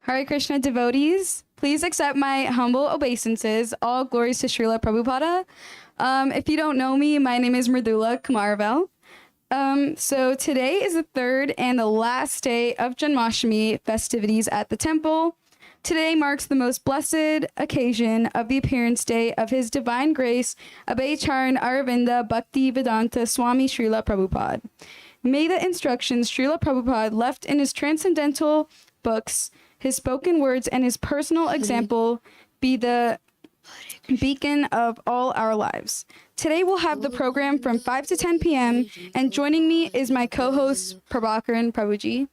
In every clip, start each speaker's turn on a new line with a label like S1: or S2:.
S1: Hare Krishna devotees, please accept my humble obeisances. All glories to Srila Prabhupada. If you don't know me, my name is Mridula Kumaravel. So today is the third and the last day of Janmashtami festivities at the temple. Today marks the most blessed occasion of the appearance day of His Divine Grace, Abhay Aravinda Bhakti Vedanta Swami Srila Prabhupada. May the instructions Srila Prabhupada left in his transcendental books, his spoken words, and his personal example be the beacon of all our lives. Today we'll have the program from 5 to 10 p.m. and joining me is my co-host Prabhakaran Prabhuji.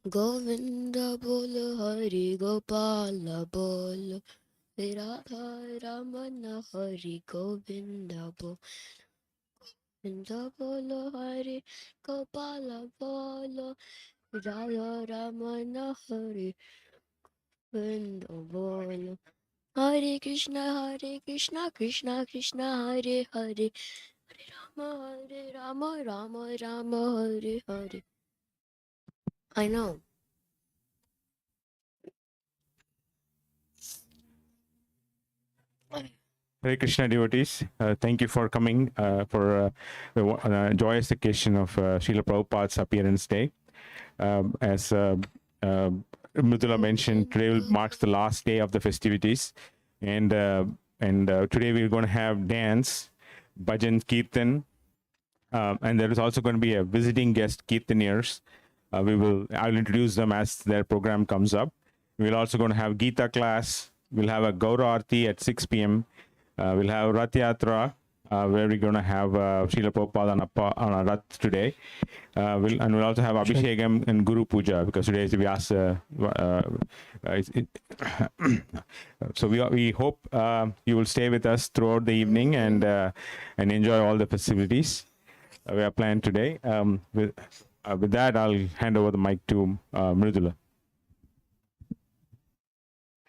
S2: Govinda bolo Hari Gopala bolo Radha Ramana Hari Govinda bolo Hari Gopala bolo Radha Ramana Hari Govinda bolo Hare Krishna Krishna Krishna Hare Hare Hare Rama Rama Rama Hare Hare. I know.
S3: Hare Krishna devotees, thank you for coming for the joyous occasion of Srila Prabhupada's appearance day. As Mridula mentioned, today marks the last day of the festivities, and today we're going to have dance, Bhajan, Kirtan, and there is also going to be a visiting guest Kirtaniers. I'll introduce them as their program comes up. We're also going to have Gita class. We'll have a Gaura Arti at 6 p.m. We'll have Rath Yatra, where we're going to have Srila Prabhupada on a Rath today. We'll also have Abhishekam and Guru Puja, because today is Vyasa. So we hope you will stay with us throughout the evening and enjoy all the festivities we are planned today. With that, I'll hand over the mic to Mridula.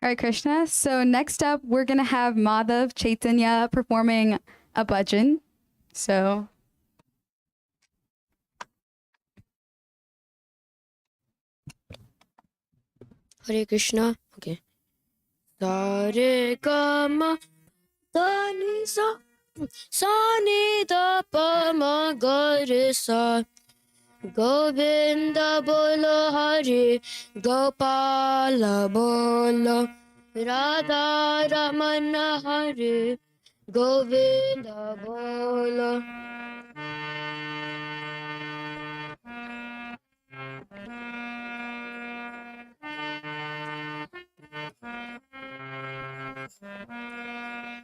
S1: Hare Krishna. So next up, we're going to have Madhav Chaitanya performing a bhajan. So...
S2: Hare Krishna. Okay. Sare Gama Dani Sa Sani Da Pa Ma Ga Re Sa Govinda bolo Hari Gopala bolo Radha Ramana Hari Govinda bolo.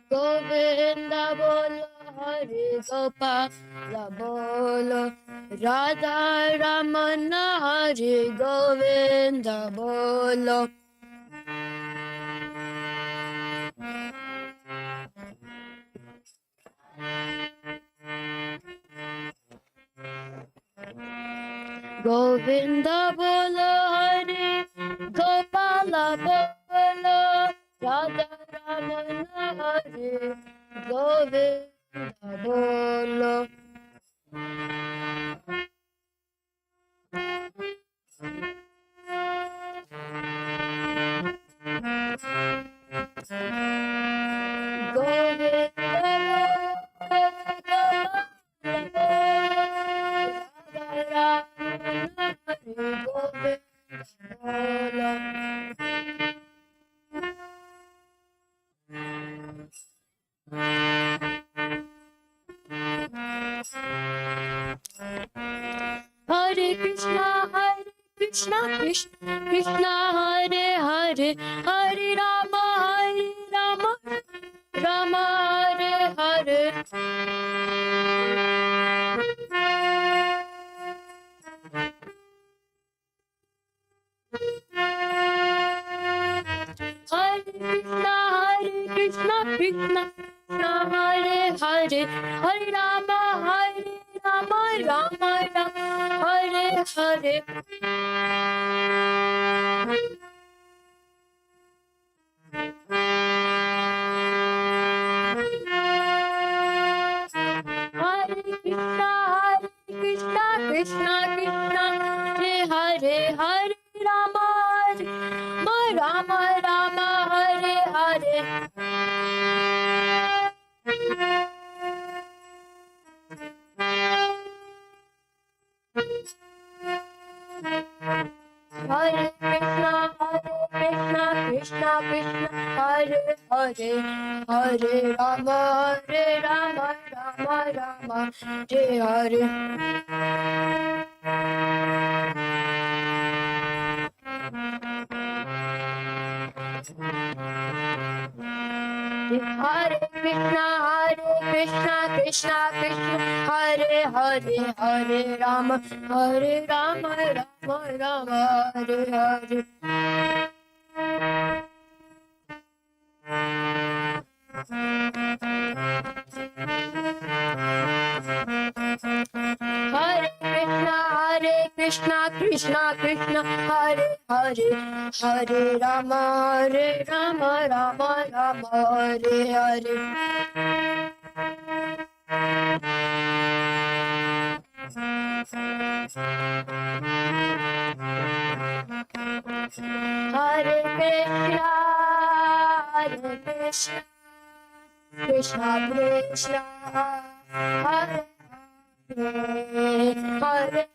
S2: Govinda bolo Hari Gopala bolo Radha Ramana Hari Govinda bolo. Govinda bolo Hari Gopala bolo Radha Ramana Hari Govinda bolo. Hare Krishna Krishna Krishna Hare Hare Hare Rama Rama Hare Hare. Hare Krishna Krishna Hare Hare Hare Rama Hare Rama, Rama Rama, Hare Hare. Hare Krishna, Krishna Krishna, Hare Hare Rama, Rama Rama, Hare Hare. Hare Krishna, Krishna Krishna, Hare Hare, Hare Rama, Rama Rama, Hare Hare. Hare Krishna, Krishna Krishna, Hare Hare, Hare Rama, Rama Rama, Hare Hare. Hare Krishna, Krishna Krishna, Hare Hare, Hare Rama, Rama Rama, Hare Hare. Hare Krishna, Krishna Krishna, Hare Hare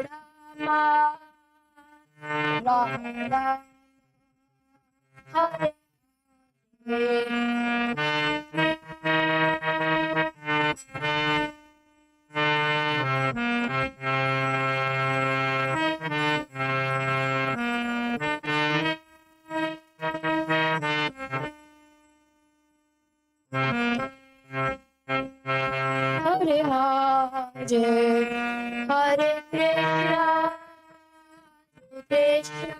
S2: Rama, Rama Hare Hare Hare Krishna,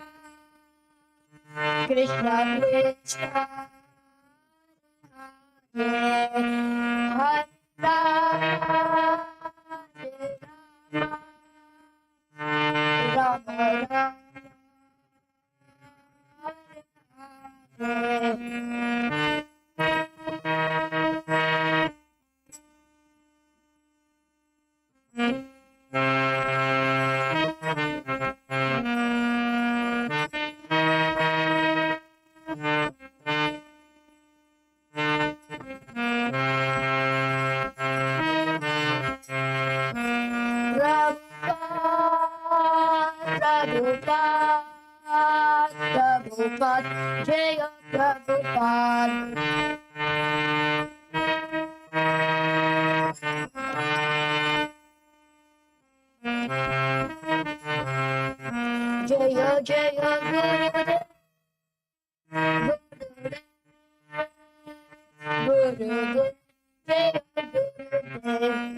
S2: Krishna Krishna Krishna, Hare Rama, Rama Rama, Hare Prabhupada, Jaya Prabhupada. Jaya Jaya Gurudev, Gurudev, Jaya Gurudev.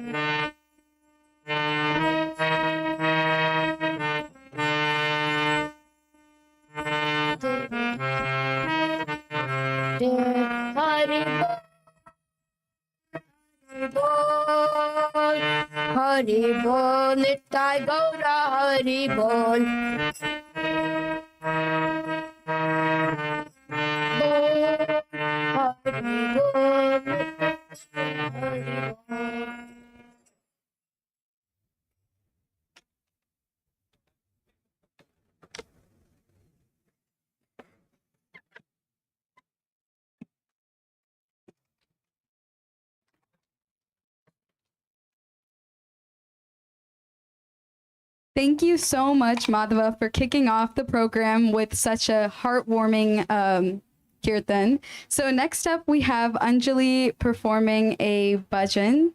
S2: Hari Bol, Nitai Gaura Hari Bol. Hari Bol, Hari Bol.
S1: Thank you so much, Madhava, for kicking off the program with such a heartwarming kirtan. So next up, we have Anjali performing a bhajan.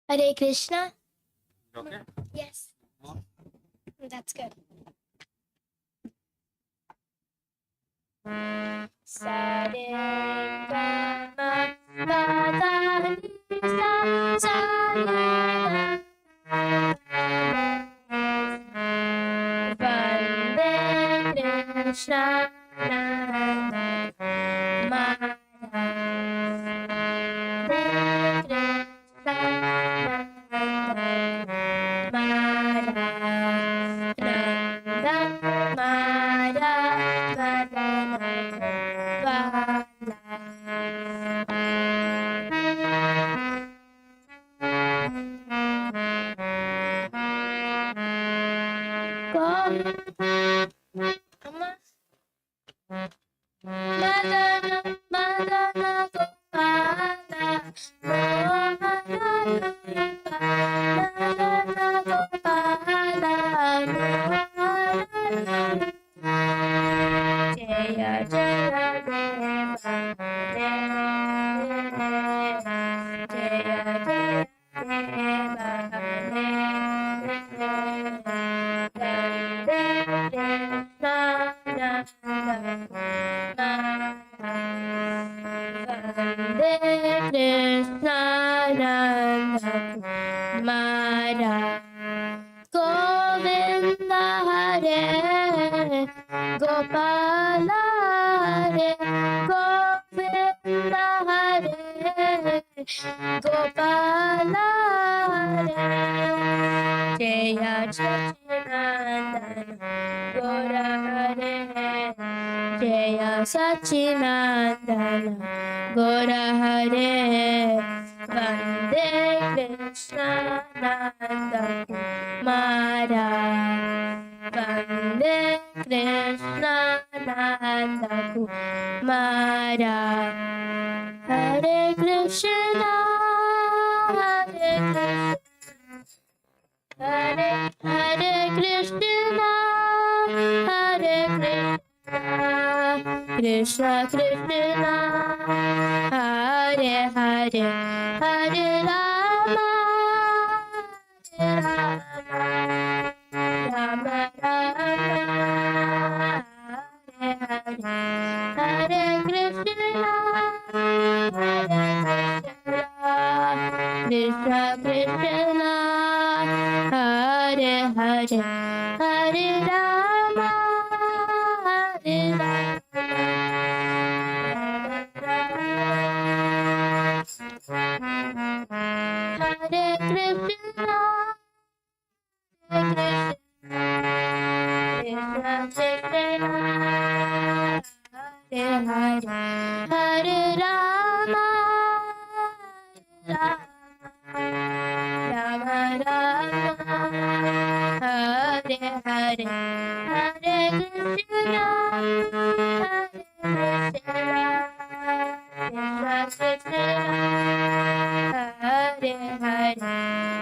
S2: Hare Krishna. Okay. Yes. That's good. Sare Gama Krishna Nanda Mara Govinda Hare Gopala Hare Govinda Hare Gopala Hare Jaya Sachinandana Gora Hare Jaya Sachinandana Gora Hare Vande Krishna Nanda Kumara Vande Krishna Nanda Kumara Hare Krishna Hare Krishna Hare Krishna Hare Krishna Krishna Krishna Hare Hare Hare Rama Hare Rama Rama Rama Hare Hare Hare Krishna Hare Krishna Krishna Hare Hare Hare Rama Hare Hare Krishna Krishna Krishna Hare Hare Hare Rama Rama Rama Hare Hare Hare Krishna Krishna Krishna Hare Hare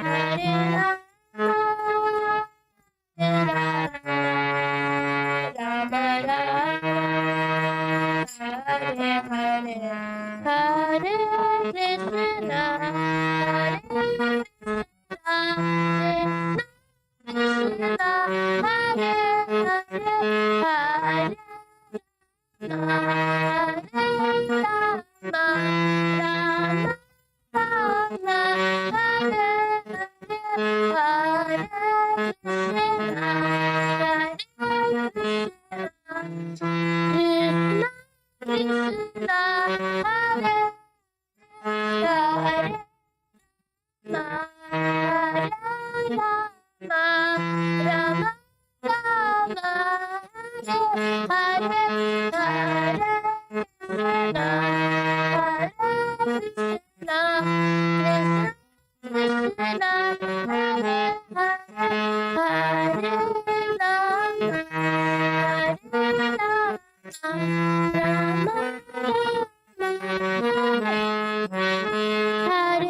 S2: Hare Rama Rama Rama Hare Hare Hare Krishna Hare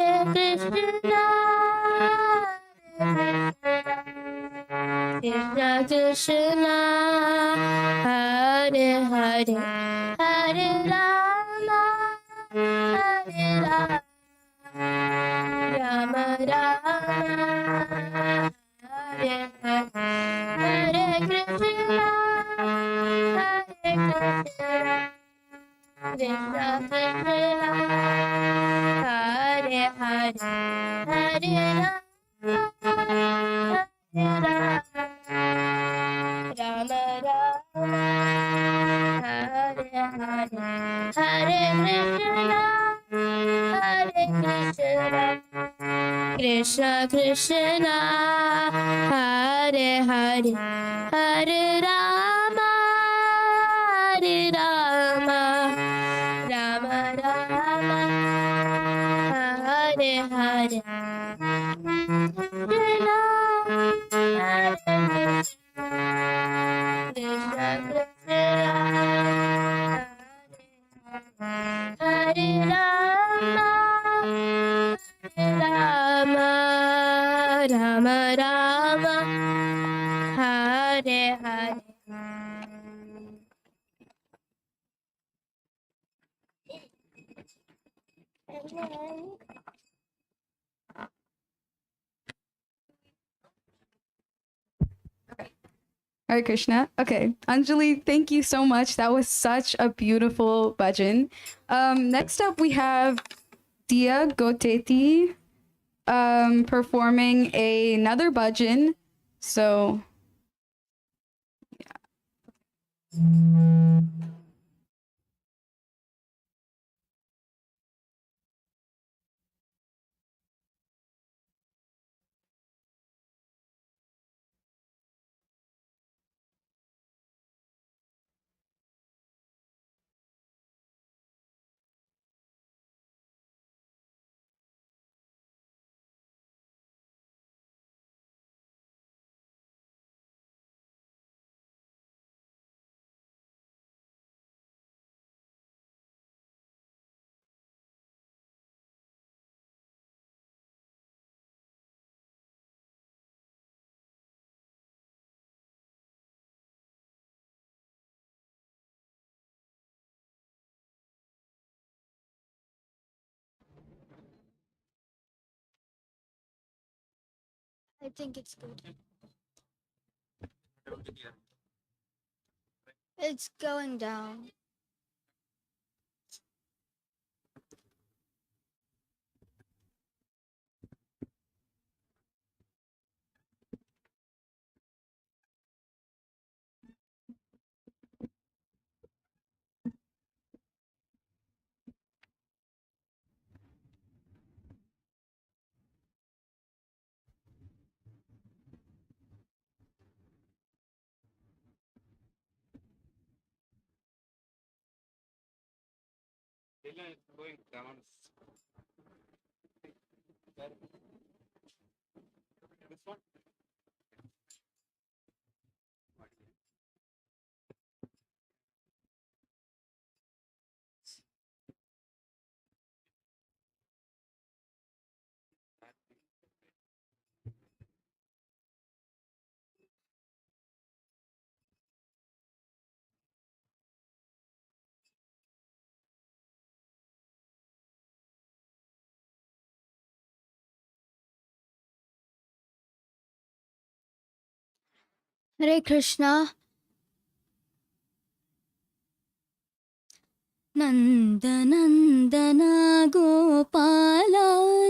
S2: Krishna Hare Hare Krishna Krishna Hare Hare Hare Rama Hare Rama Rama Rama Hare Hare Hare Krishna Hare Krishna Krishna Krishna Hare Hare Hare Rama Rama Rama Hare Krishna, Krishna Krishna, Hare Hare, Hare Rama, Hare Rama, Rama Rama, Hare Hare, Krishna, Hare Krishna, Krishna Krishna, Hare Rama, Rama Rama Rama, Hare Hare.
S1: Hare Krishna. Okay, Anjali, thank you so much. That was such a beautiful bhajan. Next up, we have Dia Goteti performing another bhajan. So,
S2: I think it's good. It's going down. Hare Krishna. नन्दनन्दना Gopala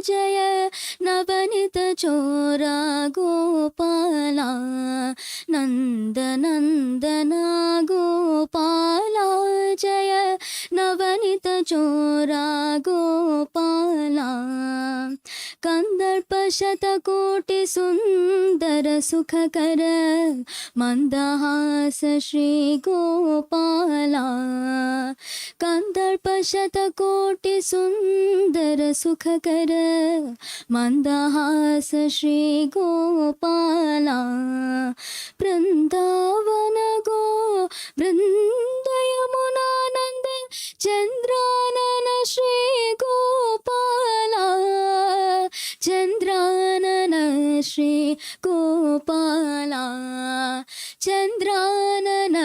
S2: जय नवनित चोरा गोपाला नन्दनन्दना गोपाला जय नवनित चोरा गोपाला कंदर्प शतकोटि सुंदर सुखकर मंदहास श्री गोपाला कंदर्प शतकोटि सुंदर सुखकर मंदहास श्री गोपाला वृंदावन गो वृंद यमुनानंद चंद्रानन श्री गोपाला चंद्रानन श्री गोपाला चंद्रानन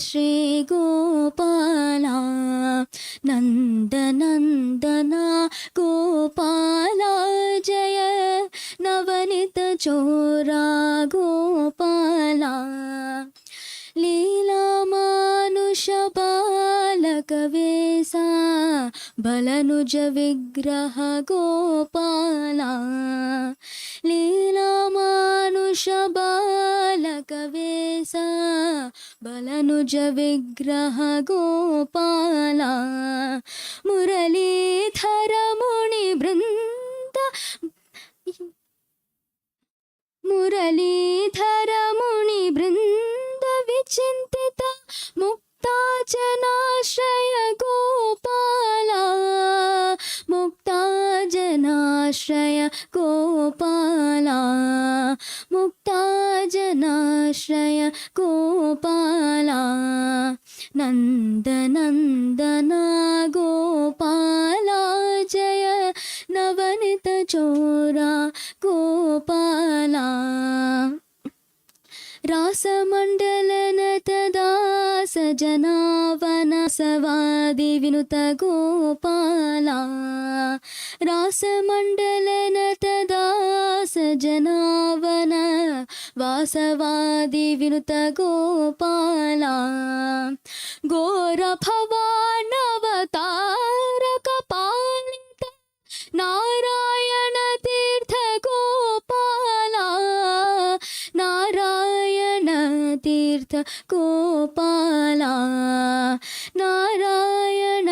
S2: श्री गोपाला नंदनंदना गोपाला जय नवनित चोरा गोपाला लीला मानुष बालक बालकवेसा बलनुज विग्रह गोपाला लीला मानुष बालकवेसा बलनुज विग्रह गोपाला मुरलीधर मुनि वृंद मुरलीधर मुनि वृंद विचिंतित मुक्ता जनाश्रय गोपाला मुक्ता जनाश्रय गोपाला मुक्ता जनाश्रय गोपाला नंद नंदना गोपाला जय नवनित चोरा गोपाला रासमण्डलन तदा सजनावन सवादि विनुत गोपाला रासमण्डलन तदा सजनावन वासवादि विनुत गोपाला घोरभवानवतारक पालित नारायण तीर्थ गोपाला नारायण तीर्थ गोपाला नारायण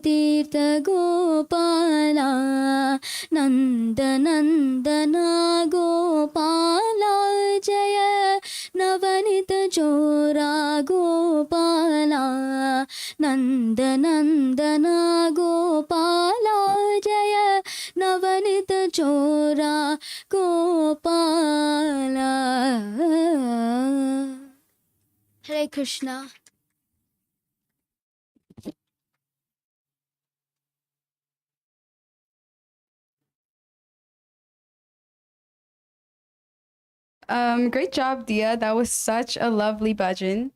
S2: तीर्थ गोपाला नंद नंदना गोपाला जय नवनित चोरा गोपाला नंद नंदना गोपाला जय नवनित चोरा गोपाला हरे Krishna
S1: Great job, Dia. That was such a lovely bhajan.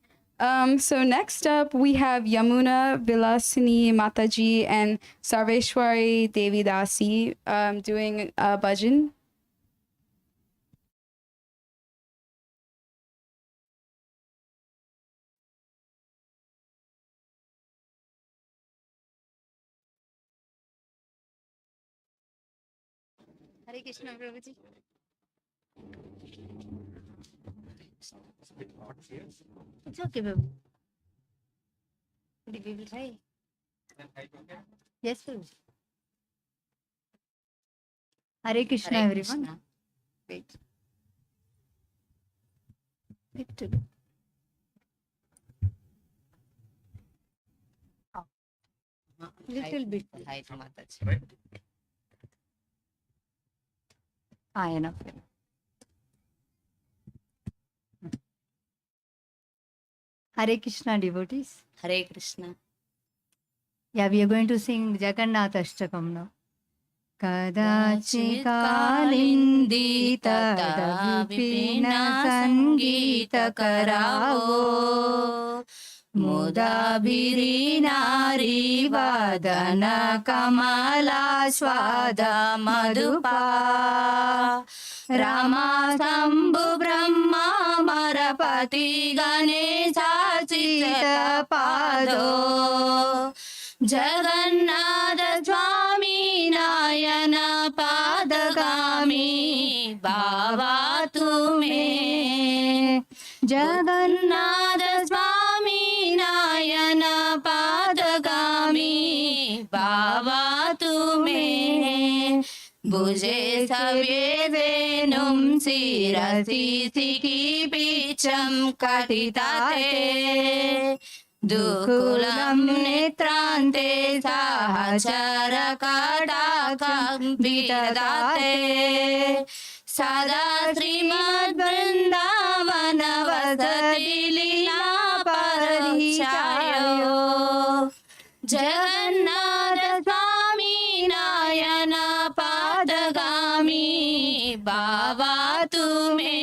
S1: So next up, we have Yamuna Vilasini Mataji and Sarveshwari Devi Dasi doing a bhajan.
S2: Hare Krishna Prabhu ji It's okay, baby. We will try. Yes, Prabhu. Hare Krishna,
S4: Hare
S2: everyone.
S4: Krishna.
S2: Wait. Little. Little bit.
S4: Hi, Mataji.
S2: Enough. Hare Krishna, devotees.
S4: Hare Krishna.
S2: Yeah, we are going to sing Jagannath Ashtakam now. Kadachi kalindi tada vipina sangita karavo mudabhiri nari vadana kamala swada madhupa Rama Sambhu Brahma Marapati Ganesha Chita Pado Jagannatha Swami Nayana Padagami Bhava Tume Jagannatha Swami Nayana Padagami Bhava Tume Bhuje Savye Venum Sirasi Siki Picham Katitate Dukulam Netrante Sahachara Katakam Vidadate Sada Srimad Vrindavana Vasati Lila Paradisayo Jagannatha Swami Nayana Padagami Bhava Tume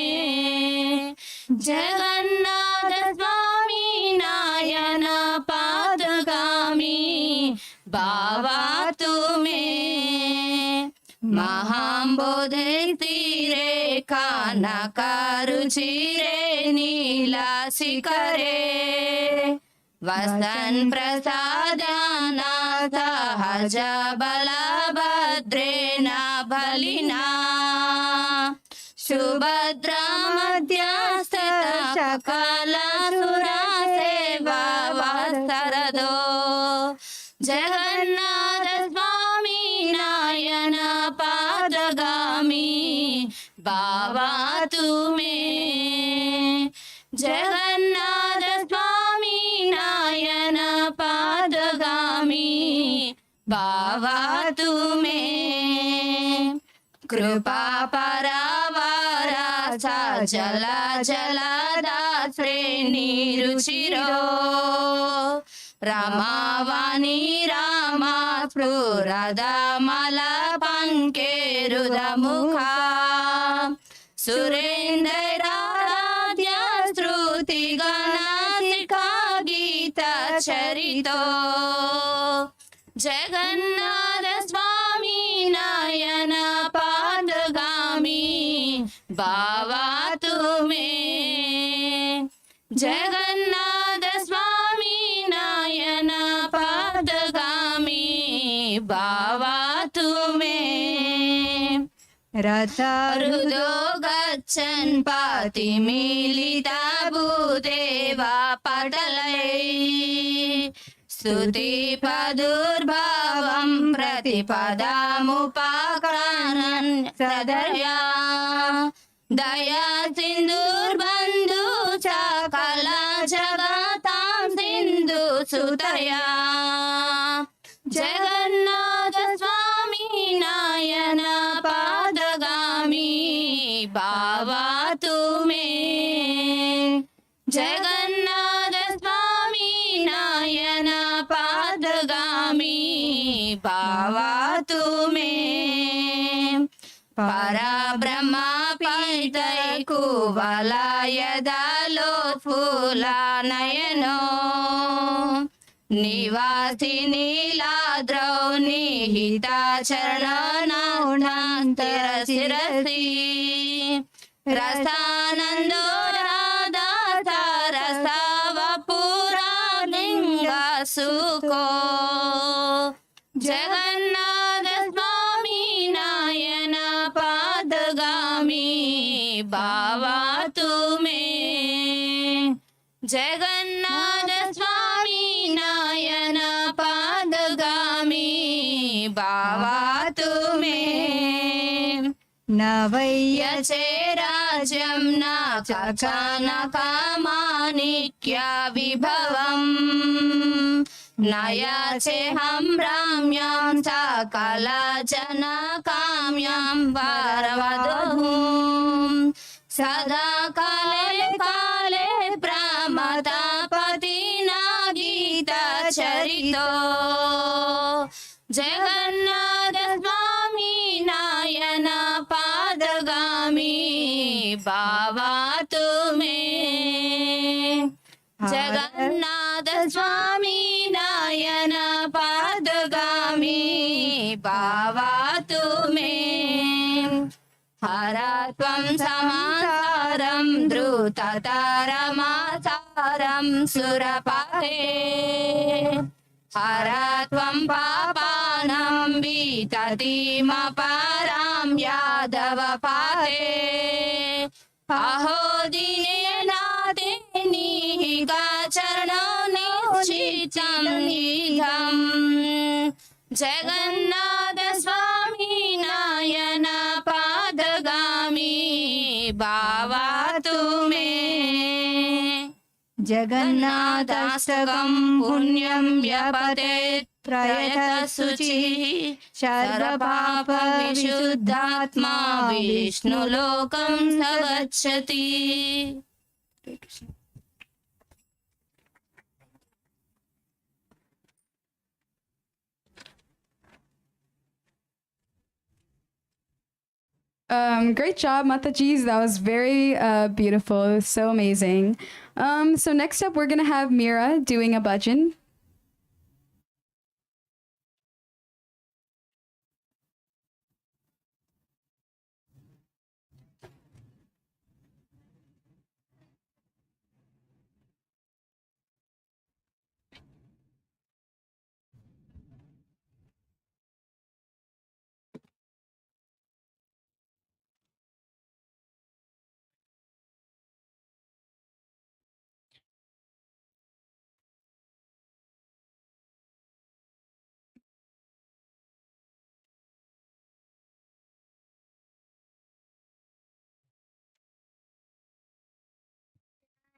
S2: Jagannatha Swami Nayana Padagami Bhava Tume Mahambodhe Tire Kanakaruchire Nila Sikare वसन् प्रसादान सहज बलभद्रेण बलिना सुभद्रा मध्यस्थित सकलसुरसेवा वत्सरदो जगन्नाथ स्वामी नयन पादगामी भावतु मे जगन्नाथ स्वामी नयन पादगामी भावतु मे कृपा परावारा जल जलदाश्रे निरुचिरो रमावाणी रामा स्फुरदमलपङ्केरुदमुखा सुरेन्द्रराध्य श्रुतिगणसिका गीतचरितो जगन्नाथ स्वामी नयन पादगामी भावतु मे जगन्नाथ स्वामी नयन पादगामी भावतु मे रथरुदो गच्छन् पातिमीलिता भूदेवा पटलै स्तुतिपदुर्भावं प्रतिपदामुपाक्रानन् सदर्या दया सिन्धुर्बन्धु सकला जगतां सिन्धु सुतया जगन्नाथ स्वामी नयन पादगामी भावतु मे जगन्नाथ स्वामी नयन पादगामी भावतु मे परब्रह्म पीतैकुवलयदलोत्फुला नयनो निवासी नीलाद्रौ निहिता चरणनाथान्तिरशिरसि रसानन्दो राधा रसावपुरा लिङ्गसुको जगन्नाथ स्वामी नयन पादगामी भावतु मे जगन्नाथ स्वामी नयन पादगामी भावतु मे न वैयचे राज्यं न कनकमाणिक्य विभवम् न याचेऽहं राम्यां सकलजनकाम्यां वरवधूं सदा काले काले प्रमथपतिना गीतचरितो जगन्नाथ स्वामी नयन पादगामी भावतु मे जगन्नाथ स्वामी नयन पादगामी भावतु मे हर त्वं समासारं द्रुततरमासारं सुरपते हर त्वं पापानं विततिमपरां यादवपाते अहो दिने नाते निहिकाचरणो निश्चितं निधम् जगन्नाथ स्वामी नयन पादगामी भावतु मे जगन्नाथाष्टकं पुण्यं व्यपतेत् प्रयतः शुचिः सर्वपापविशुद्धात्मा विष्णुलोकं स गच्छति।
S1: Great job, Matajis. That was very beautiful. It was so amazing. So next up, we're going to have Mira doing a bhajan.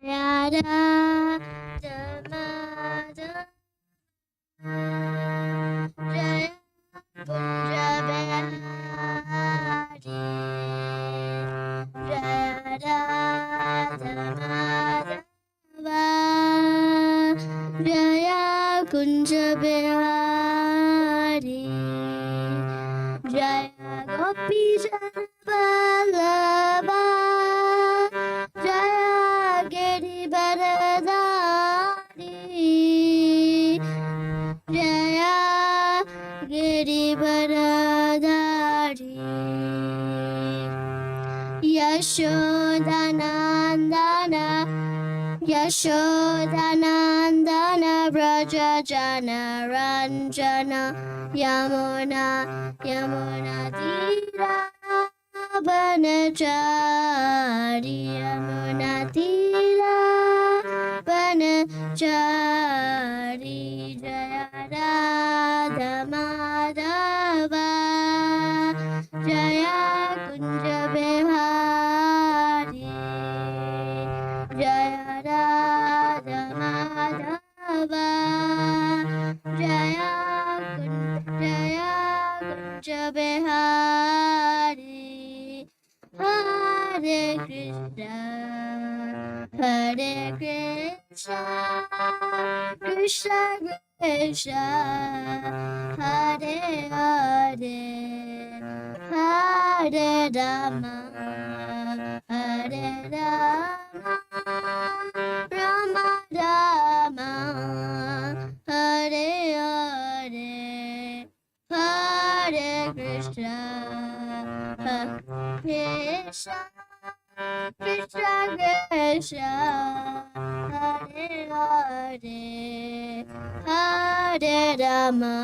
S2: Radha Damada Jaya Kunja Behari Jaya Radha Madhava Jaya Kunja Behari Jaya Gopi Vallabha Jaya Giri Baradari Jaya Giri Baradari Yashodanandana Yashodanandana Braja Jana Ranjana Yamuna Yamuna Tira Banachari Yamuna Tira Banachari Jaya Radha Madhava Jaya Kunja Behari Jaya Radha Madhava Jaya Kunja Behari Hare Krishna Hare Krishna Krishna Krishna Hare Hare Hare Rama Hare Rama Rama Rama Hare Hare Hare Krishna Hare Krishna Krishna Krishna Hare Hare Hare Rama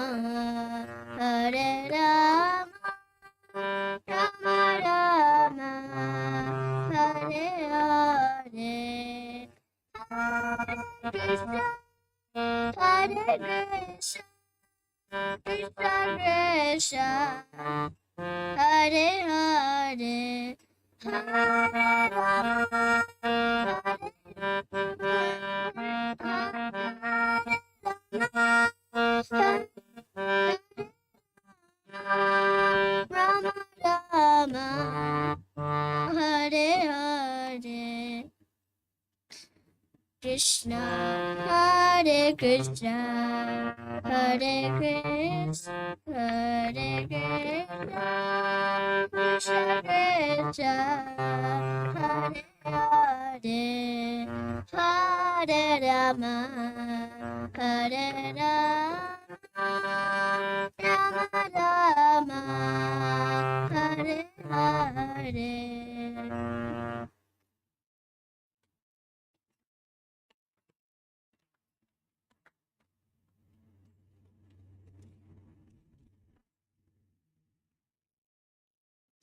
S2: Hare Rama Rama Rama Hare Hare Hare Krishna Hare Krishna Krishna Krishna Hare Hare Rama Rama Hare Hare Krishna Hare Krishna Hare Krishna Hare Krishna Krishna Krishna Hare Hare Hare Rama Hare Rama Rama Rama Hare Hare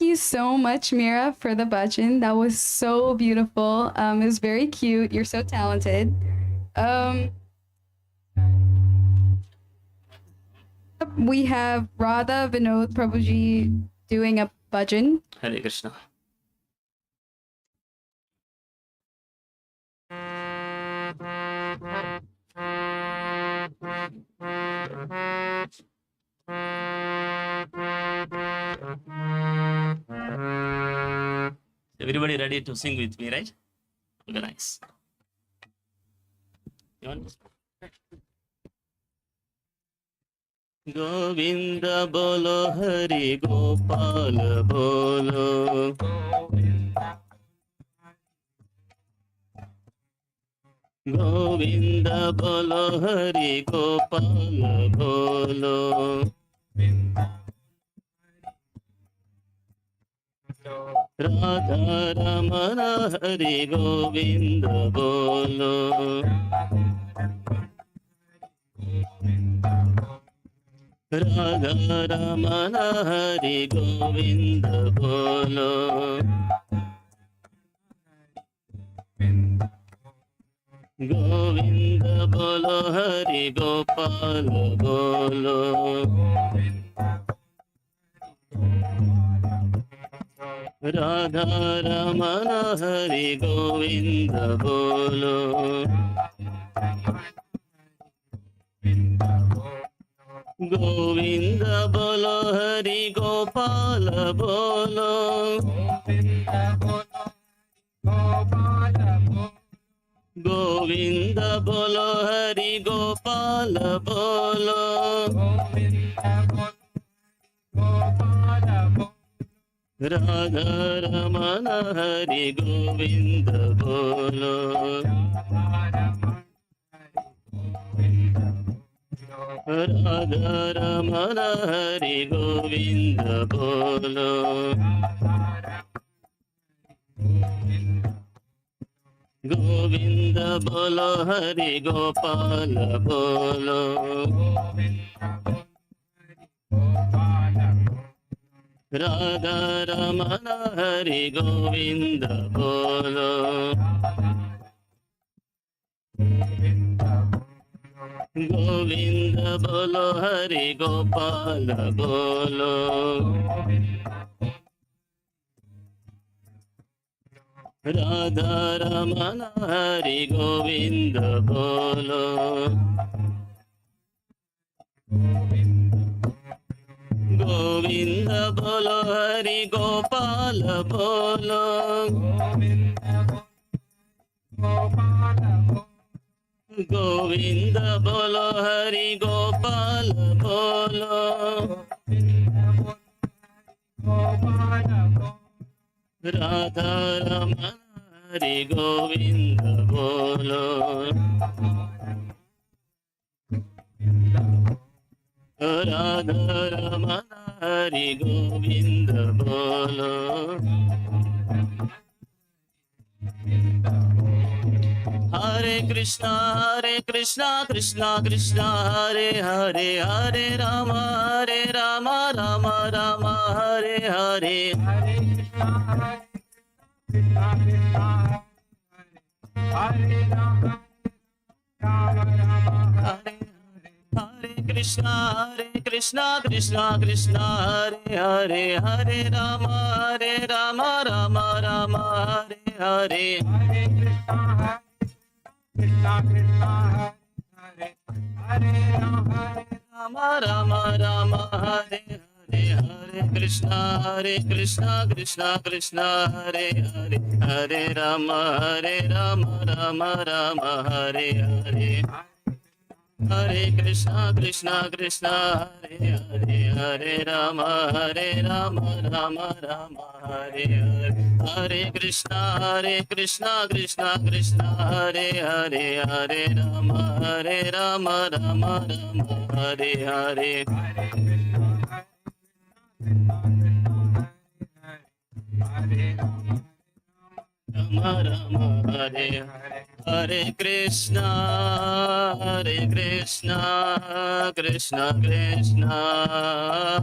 S1: Thank you so much, Mira, for the bhajan. That was so beautiful. It was very cute. You're so talented. We have Radha Vinod Prabhuji doing a bhajan.
S4: Hare Krishna. Everybody ready to sing with me, right? Okay, nice. You want? Govinda bolo Hari Gopal bolo. Govinda bolo Hari Gopal bolo. Radha Ramana Hari Govinda bolo. Radha Ramana Hari Govinda bolo. Govinda bolo Hari Gopal bolo. Radha Raman Hari Govind बोलो गोविंद बोलो हरि गोपाल बोलो गोविंद बोलो हरि गोपाल बोलो राधा रमण हरि गोविंद बोलो राधा रमण हरि गोविंद बोलो गोविंद बोलो हरि गोपाल बोलो राधा रमण हरि गोविंद बोलो गोविंद बोलो हरि गोपाल बोलो राधा रमण हरि गोविंद बोलो गोविंद बोलो हरि गोपाल बोलो गोविंद बोलो हरि गोपाल बोलो राधा रमण हरि गोविंद बोलो राधा रमण हरि गोविंद बोलो हरे कृष्णा कृष्णा कृष्णा हरे हरे हरे राम राम राम हरे हरे हरे कृष्णा कृष्णा कृष्णा हरे हरे हरे राम राम राम हरे हरे राम राम राम हरे हरे हरे कृष्णा कृष्णा हरे हरे हरे राम राम राम हरे हरे हरे कृष्णा कृष्णा हरे हरे हरे राम राम राम हरे हरे हरे कृष्णा कृष्णा हरे हरे हरे राम राम राम हरे हरे राम राम हरे हरे हरे कृष्णा कृष्णा कृष्णा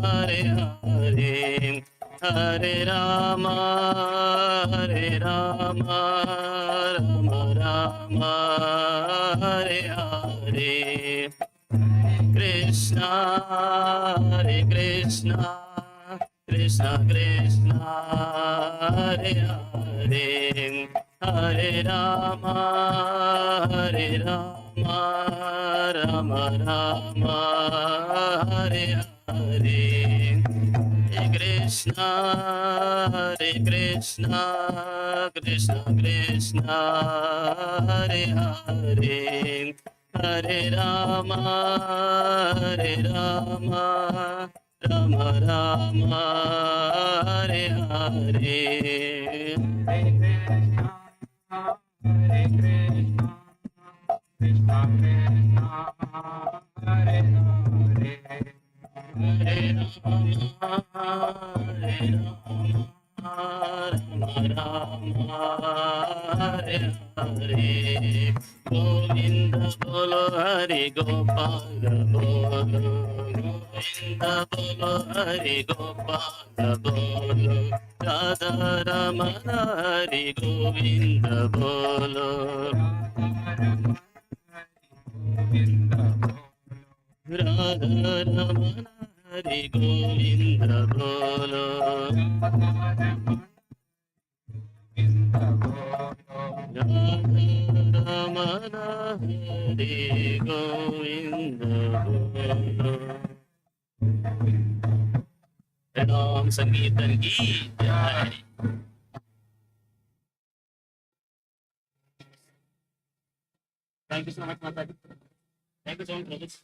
S4: हरे हरे हरे राम राम राम हरे हरे कृष्णा कृष्णा हरे हरे हरे राम राम राम हरे हरे कृष्णा कृष्णा हरे हरे हरे राम राम राम हरे हरे हरे राम हरे हरे गोविंद बोलो हरि गोपाल बोलो गोविंद बोलो हरि गोपाल बोलो राधा रमण हरि गोविंद बोलो Radha Raman Hare Govinda Bolo Ramana Hare Govinda Bolo Ram Sangeetan ki jai. Thank you so much, Matki. Thank you so much, brothers.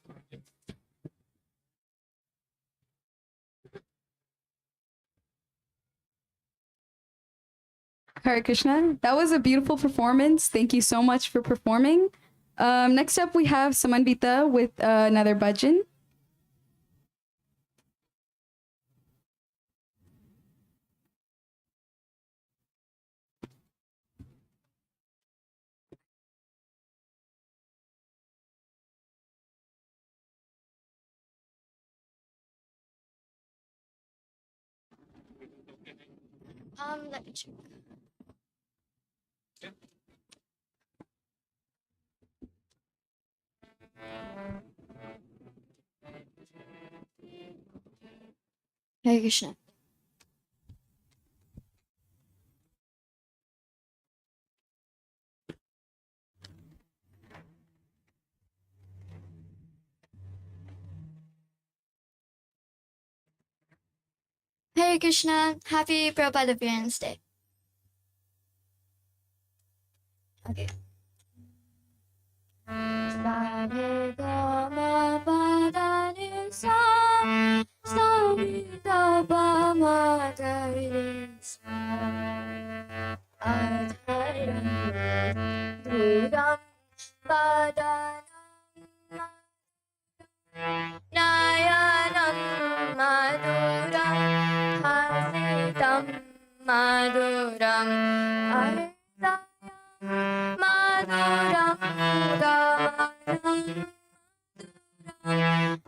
S1: Hare Krishna. That was a beautiful performance. Thank you so much for performing. Next up, we have Samanvita with another bhajan.
S2: Let me check. Hare Krishna. Hare Krishna. Happy Prabhupada Appearance Day. Okay. Sa re ga ma pa da ni sa re ga pa ma da ni sa adharam duram padanam nayanam maduram hasitam maduram Maduram Gamaram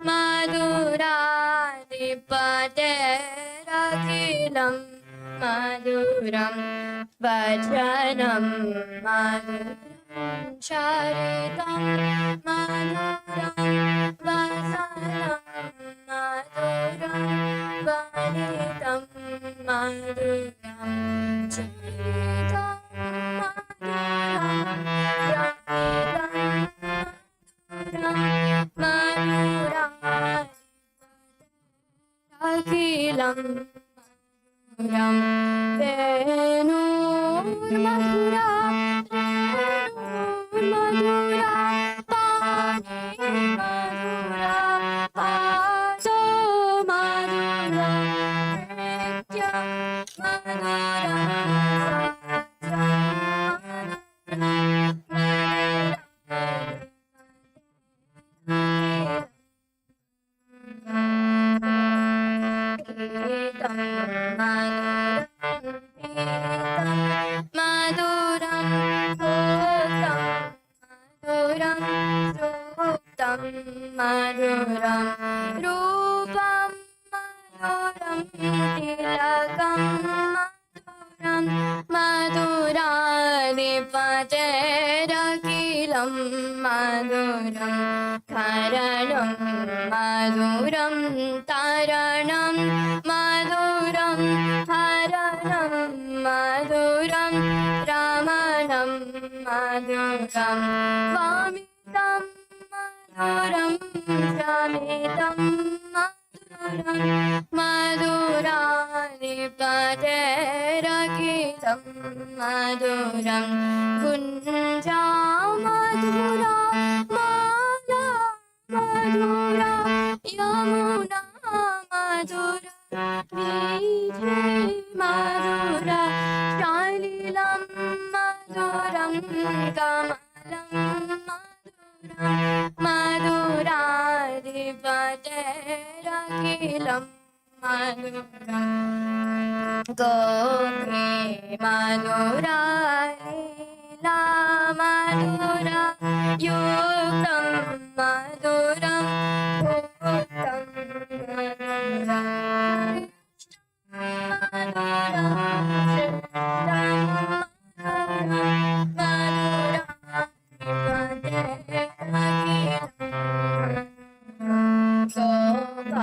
S2: Maduradipaterakhilam Maduram Bhajanam Maduram Charitam Maduram Vasanam Maduram Varitam Maduram Charitam Akhilam Maduram Venu Madhura Madhura Pani Madhura Paso Madhura Nitya Madhura Maduram Rupam Maduram Tilakam Maduram Maduradipaterakhilam Maduram Karanam Maduram Taranam Maduram Haranam Maduram Ramanam Maduram Vamitam Maduram Shamitam Maduram Maduradipaterakhilam Maduram Gunja Madhura Mala Madhura Yamuna Madhura Vijay Madhura Shalilam Maduram Kamalam Maduradipaterakhilam Maduram Gopi Madhura Lila Madhura Yuktam Maduram Bhutam Maduram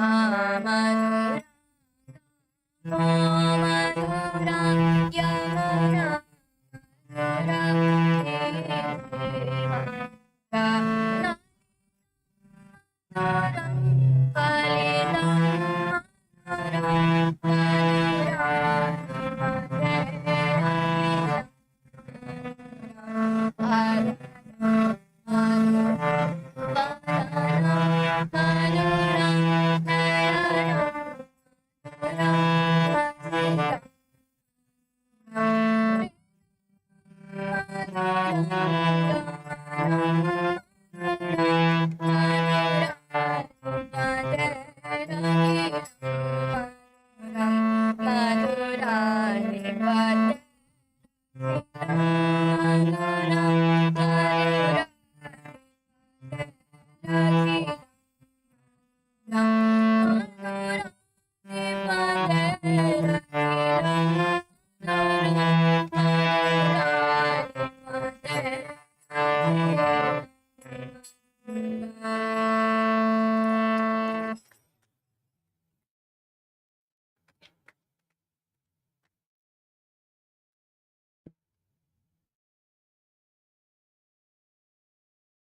S2: Maduram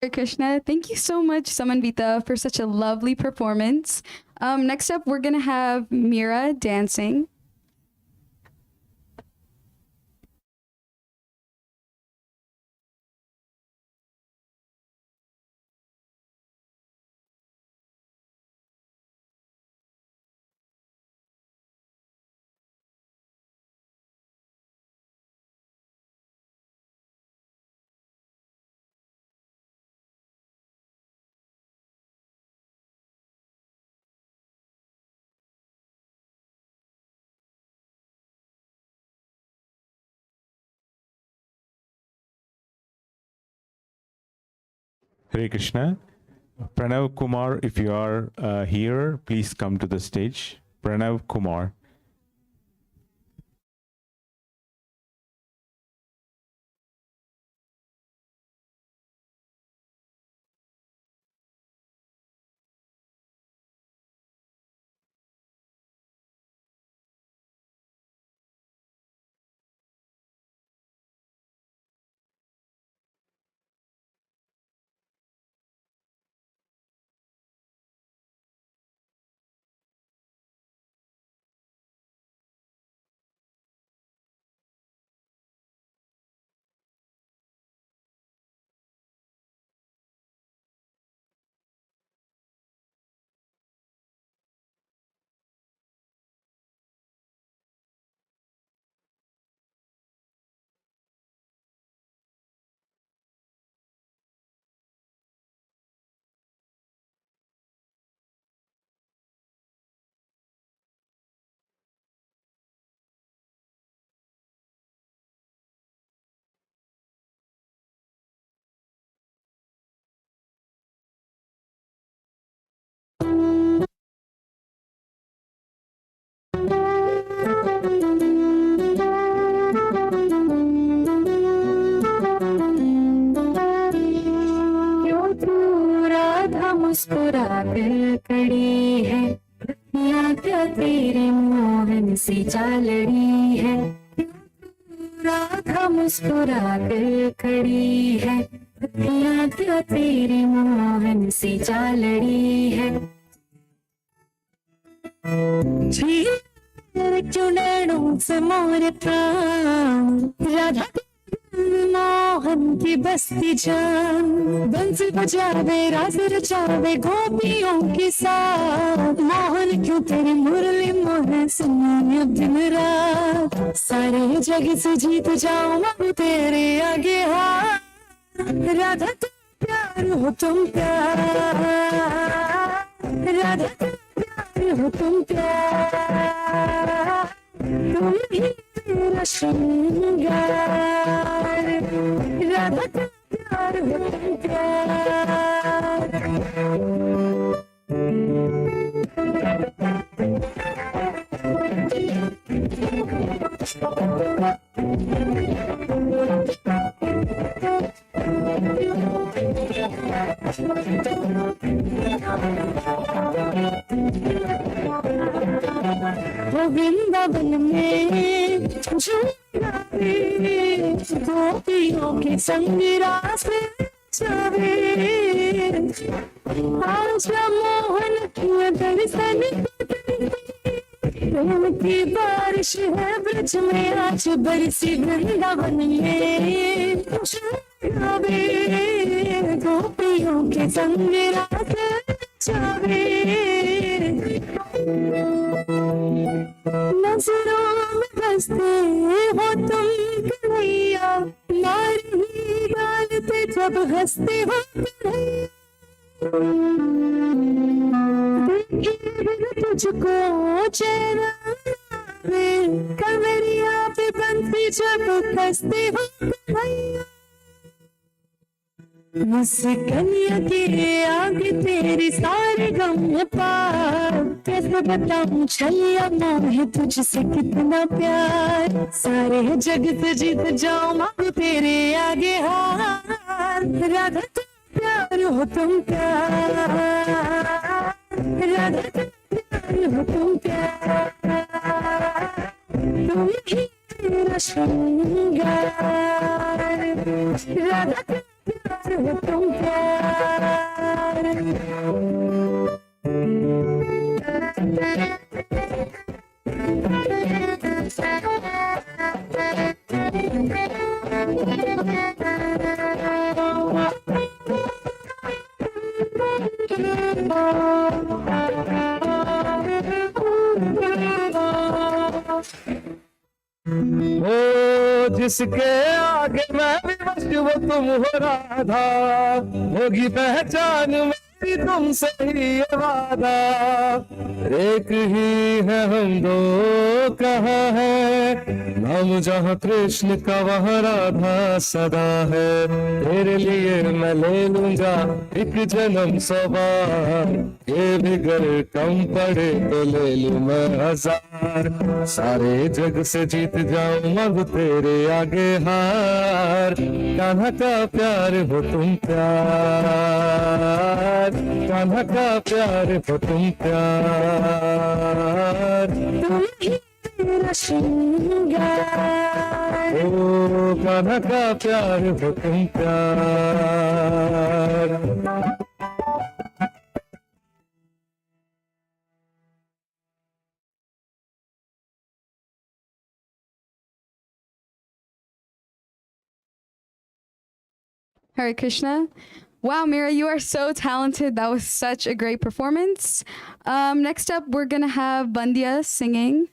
S1: Hare Krishna. Thank you so much, Samanvita, for such a lovely performance. Next up, we're going to have Mira dancing.
S3: Hare Krishna. Pranav Kumar, if you are here, please come to the stage. Pranav Kumar.
S2: मुस्कुरा कर खड़ी है, या क्या तेरे मोहन सी चालड़ी है। राधा मुस्कुरा कर खड़ी है, या क्या तेरे मोहन सी चालड़ी है। चुनैनों से मोर प्राण, राधा मोहन की बस्ती जान। बंसी बजावे राज रचावे गोपियों के साथ, मोहन क्यों तेरी मुरली मोहन सुनाए दिन रात। सारे जग से जीत जाऊं मैं तेरे आगे हाथ, राधा तुम प्यार हो तुम प्यार, राधा तुम प्यार हो तुम प्यार, तुम ही मेरा श्रृंगार, राधा तुम प्यार हो तुम प्यार। वो वृंदावन में गोपियों के संग रास जावे, आज मोहन क्यों दर्शन प्रेम की बारिश है ब्रज में आज बरसी। वृंदावन में गोपियों के संग रास जावे, नजरों में बसते हो तुम कन्हैया, नारी डालते जब हंसते हो कन्हैया। तुझको चैन आवे, कमरिया पे बंसी जब कसते हो कन्हैया। मुस्कनिया के आगे तेरी सारे गम पार, कैसे बताऊं छलिया मोहे तुझसे कितना प्यार। सारे जग से जीत जाऊं मांगू तेरे आगे हार, राधा तुम प्यार हो तुम प्यार, राधा तुम प्यार हो तुम प्यार, तुम ही मेरा श्रृंगार, राधा तुम प्यार हो तुम प्यार।
S5: ओ जिसके आगे मैं भी बस वो तुम हो राधा, होगी पहचान मेरी तुमसे ही ये वादा। एक ही है हम दो कहाँ है, नाम जहाँ कृष्ण का वहाँ राधा सदा है। तेरे लिए मैं ले लूंगा एक जन्म 100 बार, ये भी गर कम पड़े तो ले लूं मैं 1000। सारे जग से जीत जाऊं अब तेरे आगे हार, कान्हा का प्यार हो तुम प्यार, कान्हा का प्यार हो तुम प्यार।
S2: तुम ही मेरा श्रृंगार,
S5: ओ कान्हा का प्यार हो तुम प्यार।
S1: Hare Krishna. Wow, Mira, you are so talented. That was such a great performance. Next up, we're going to have Bandya singing.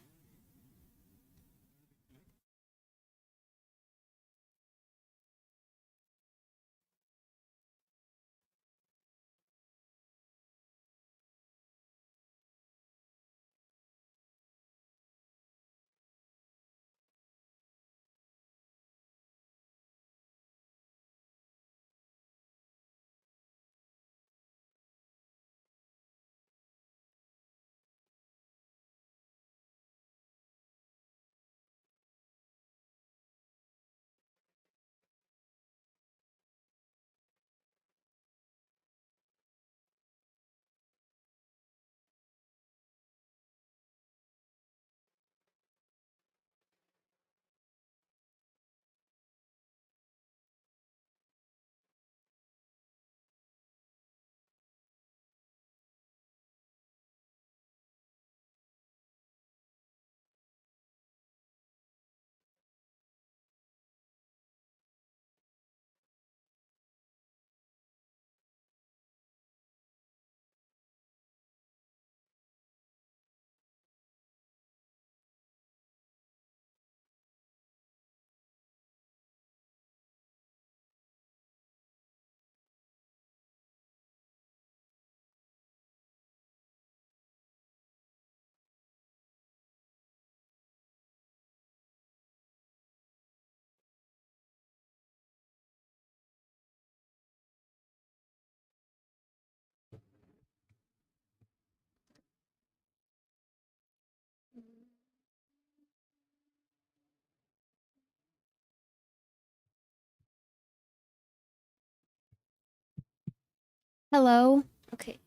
S6: Hello. Okay.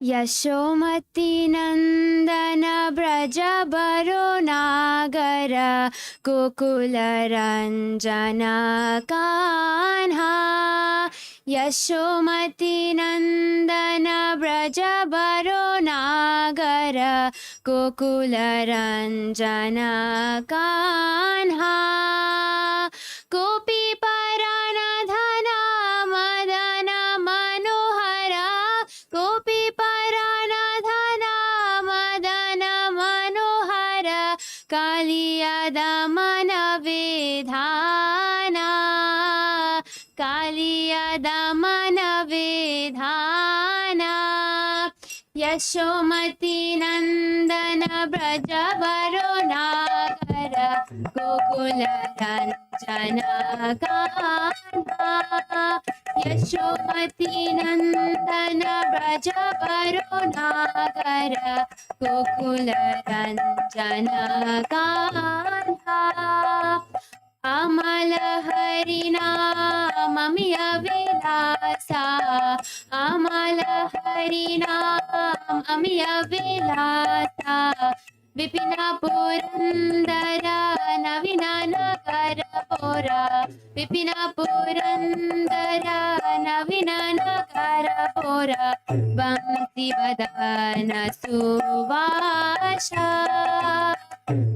S6: Yashomati Nandana Braja Baro Nagara Gokula Ranjana Kanha. Yashomati Nandana Braja Baro Nagara Gokula Ranjana Kanha. Gopi Parana Dhana Madana Manohara. Gopi Parana Dhana Madana Manohara. Kaliya Damana Vidhana. Kaliya Damana Vidhana. Yashomati Nandana Braja Baro Nagara Gokula Ranjana Kanha. Yashomati Nandana Braja Baro Nagara Gokula Ranjana Kanha. Amala Harinam Vilasa. Amala Harinam Vilasa. विपिना पुरन्दरा नवीना नगर पोरा विपिना पुरन्दरा नवीना नगर पोरा बंसी बदन सुवासा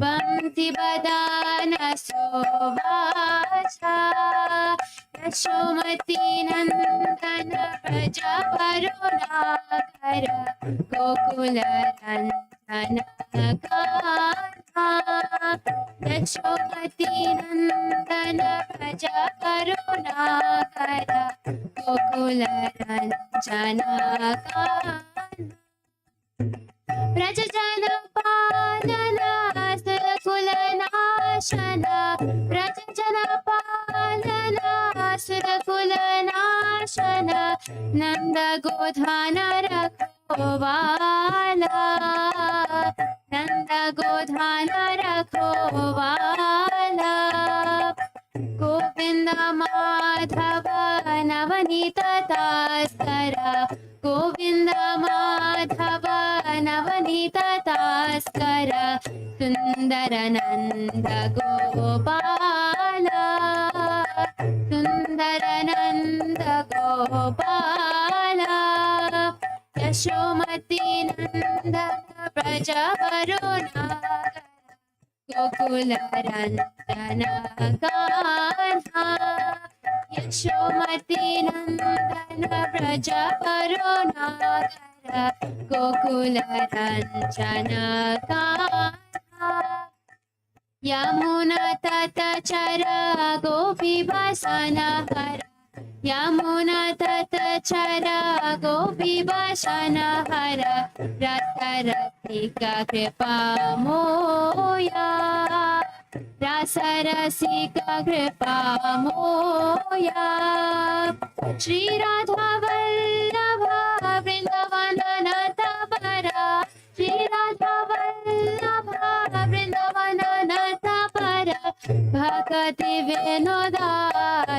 S6: बंसी बदन सुवासा यशोमती नंदन प्रजा वरुणाकर गोकुल रंजन कान्हा यशोमती नंदन प्रजा वरुणाकर गोकुल रंजन कान्हा व्रजजन पालना सुरकुलनाशना व्रजजन पालना सुरकुलनाशना नंद गोधान रखोवाला नंद गोधान रखोवाला गोविंद माधव नवनीत तास्करा गोविंद माधव नवनीत तास्करा सुंदर नंद गोपाला सुंदर नंद गोपाला यशोमती नंदन प्रजा वरुणाकर गोकुल रंजन कान्हा यशोमती नंदन प्रजा वरुणाकर गोकुल रंजन कान्हा यमुना तटचर गोपी वसन हर यमुना तटचर गोपी वसन हर रस रसिका कृपा मोया रस रसिका कृपा मोया श्री राधा वल्लभ वृंदावन नत बरा श्री राधा वल्लभ वृंदावन नत बरा भक्ति विनोदाश्रया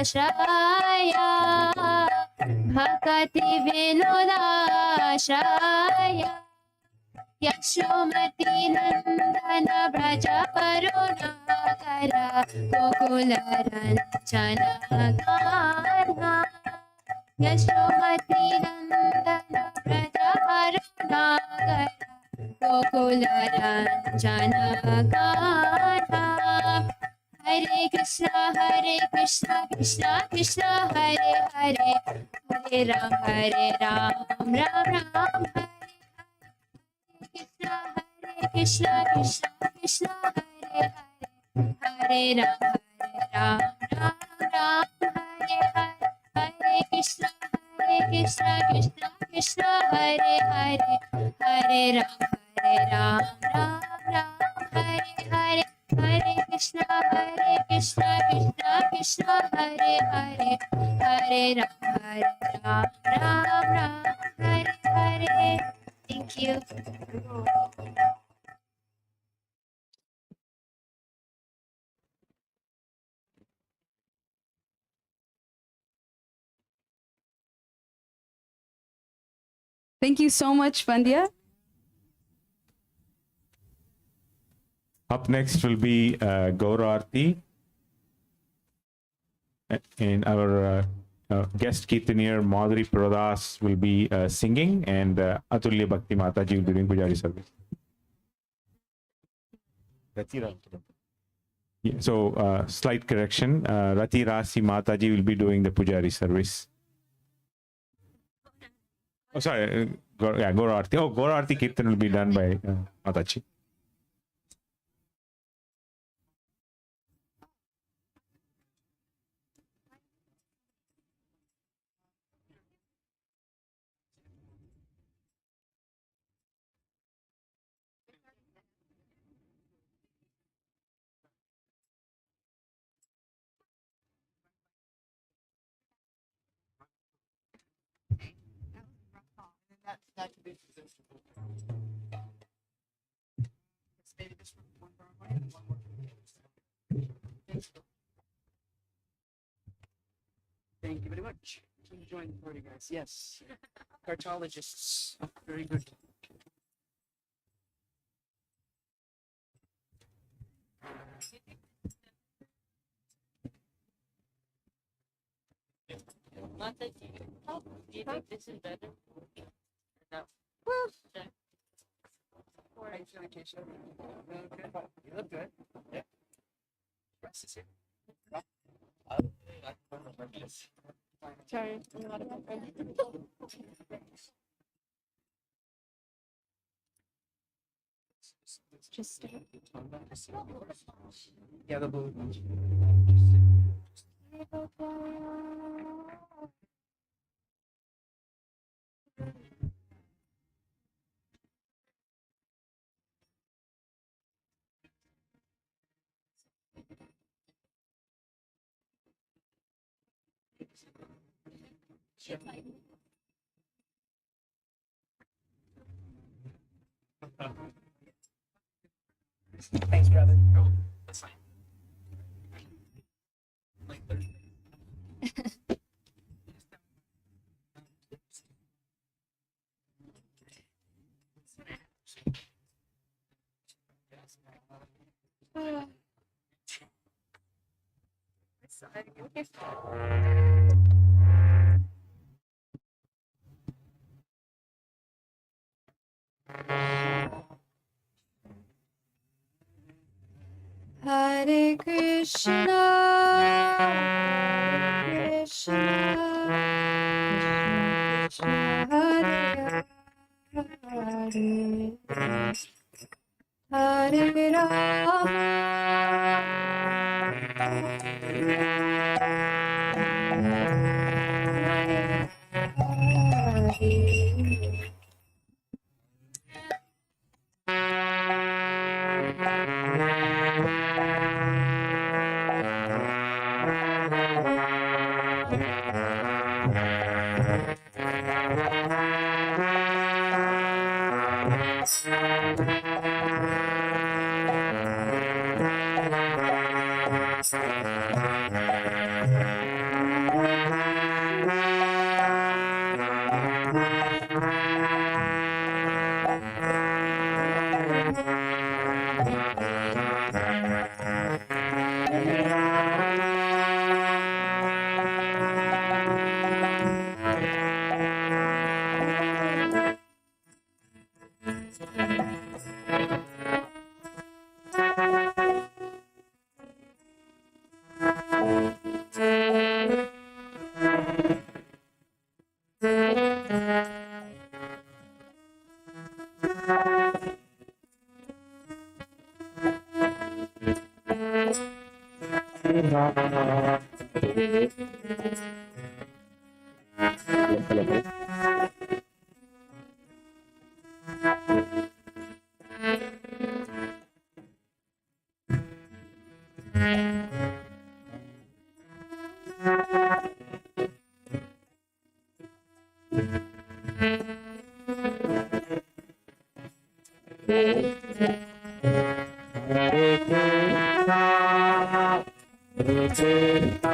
S6: भक्ति विनोदाश्रया यशोमती नंदन व्रज वरुणाकर गोकुल रंजन कान्हा यशोमती नंदन व्रज वरुणाकर गोकुल रंजन कान्हा हरे कृष्णा कृष्णा कृष्णा हरे हरे हरे राम राम राम हरे Krishna Krishna Krishna Hare Hare Hare Ram Ram Ram Hare Hare Hare Krishna Krishna Krishna Hare Hare Hare Ram Ram Ram Hare Hare Hare Krishna Krishna Krishna Hare Hare Hare Ram Ram Hare Hare Thank you.
S1: Thank you so much, Vandya.
S3: Up next will be Gaura Arti. And our guest Kirtanier Madhuri Pradas will be singing, and Atulya Bhakti Mataji will be doing Pujari service. Yeah, so slight correction, Rati Rasi Mataji will be doing the Pujari service. Oh, sorry, Gaura Arti. Oh, Gaura Arti Kirtan will be done by Mataji.
S7: Thank you very much. Enjoying the party, guys. Yes. Cartologists. Very good.
S4: Matki, do you think this is better? No.
S7: How you feeling, Keisha? Feeling good? You look good. Yeah. Rest is here.
S6: Sorry, I'm not about that. Just
S7: Yeah, the blue. Thanks, brother. Oh, that's fine. Like Thursday.
S1: Hare Krishna, Hare Krishna, Krishna Krishna,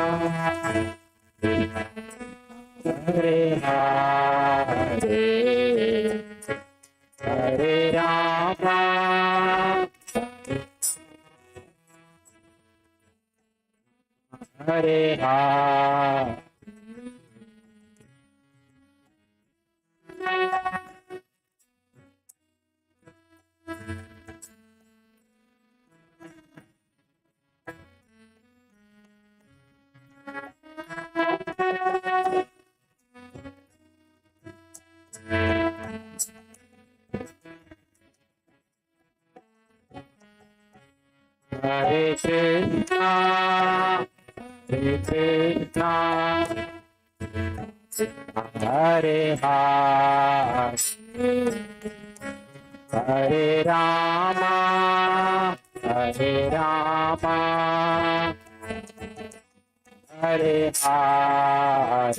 S1: Hare Hare, Hare Rama, Hare Hare.
S5: Hare Krishna, Hare Krishna, Hare Hare, Hare Rama, Hare Rama, Hare Hare.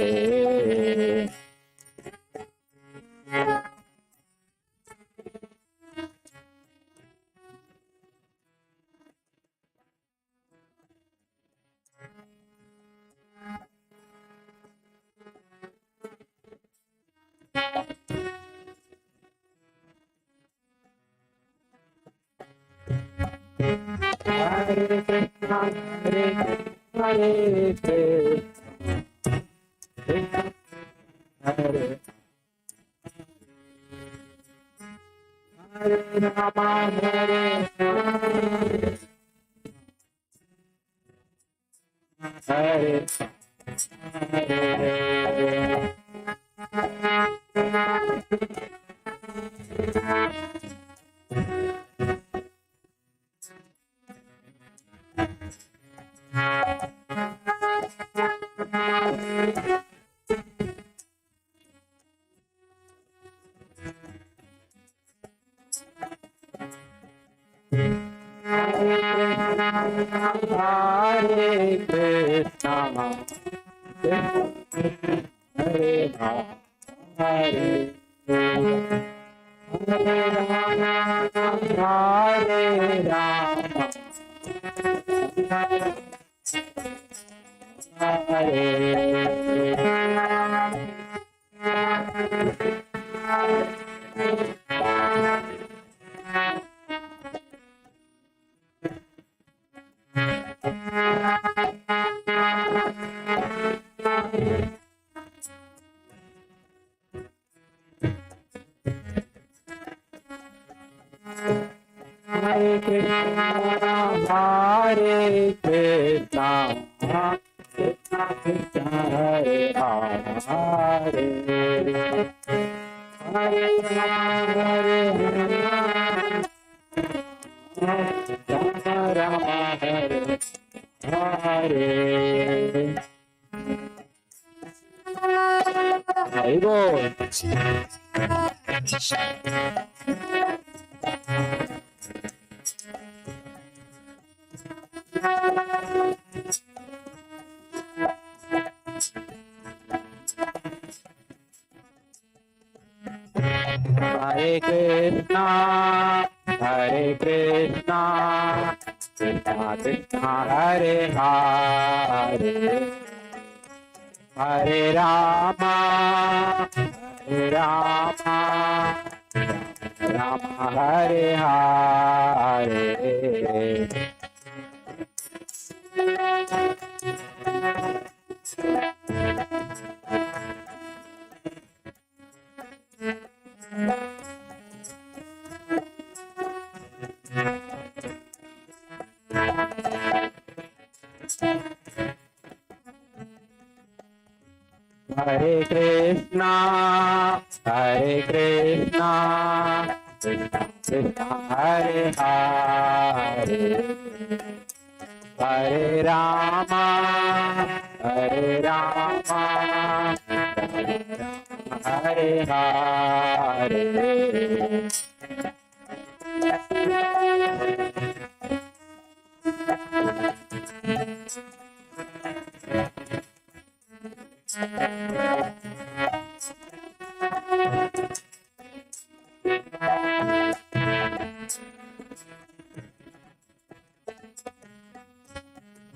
S5: Hare Hare Krishna, Hare Krishna, Hare Hare Rama, Hare Rama, Hare Hare. Hare Krishna, Hare Rama, Hare Rama, Hare Rama, Hare Krishna, Hare Krishna, Krishna Krishna, Hare Hare, Hare Rama, Rama, Hare Hare. Hare Bol. Hare Krishna, Hare Krishna, Krishna Krishna, Hare Hare, Hare Rama, Hare Rama, Rama Hare Hare. Hare Krishna, Hare Krishna, Krishna Krishna, Hare Hare, Hare Rama, Hare Rama, Hare Hare.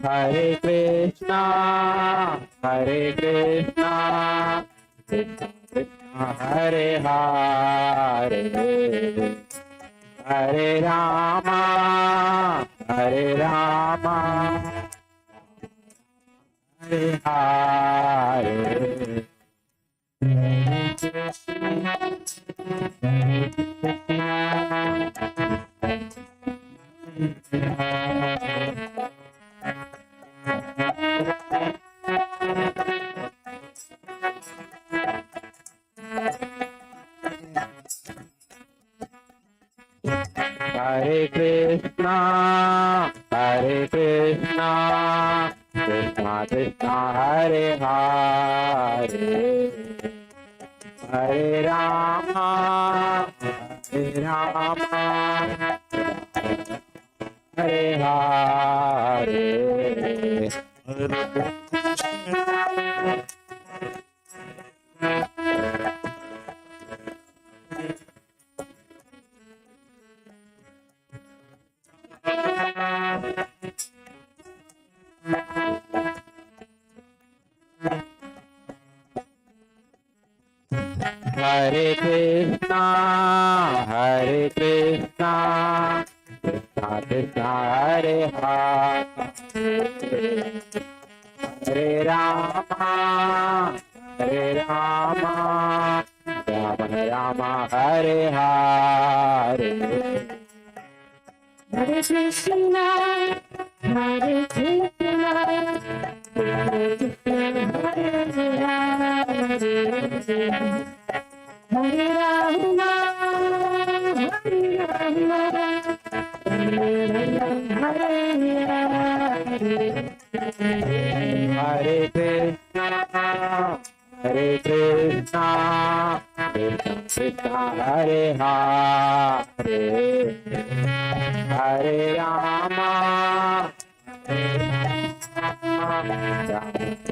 S5: Hare Krishna, Hare Krishna, Krishna Krishna, Hare Hare, Hare Rama, Hare Rama, Hare Hare. Hare Krishna, Hare Krishna, Krishna Krishna, Hare Hare, Hare Rama, Hare Rama, Hare Hare. Hare Krishna, Hare Krishna, Krishna Krishna, Hare Hare Rama, Hare Rama, Rama Rama, Hare Hare.
S2: Hare Krishna, Hare Krishna, Hare Krishna, Hare Rama, Hare Rama, Hare
S5: Hare Krishna, Hare Krishna, Krishna Krishna, Hare Hare, Hare Rama, Rama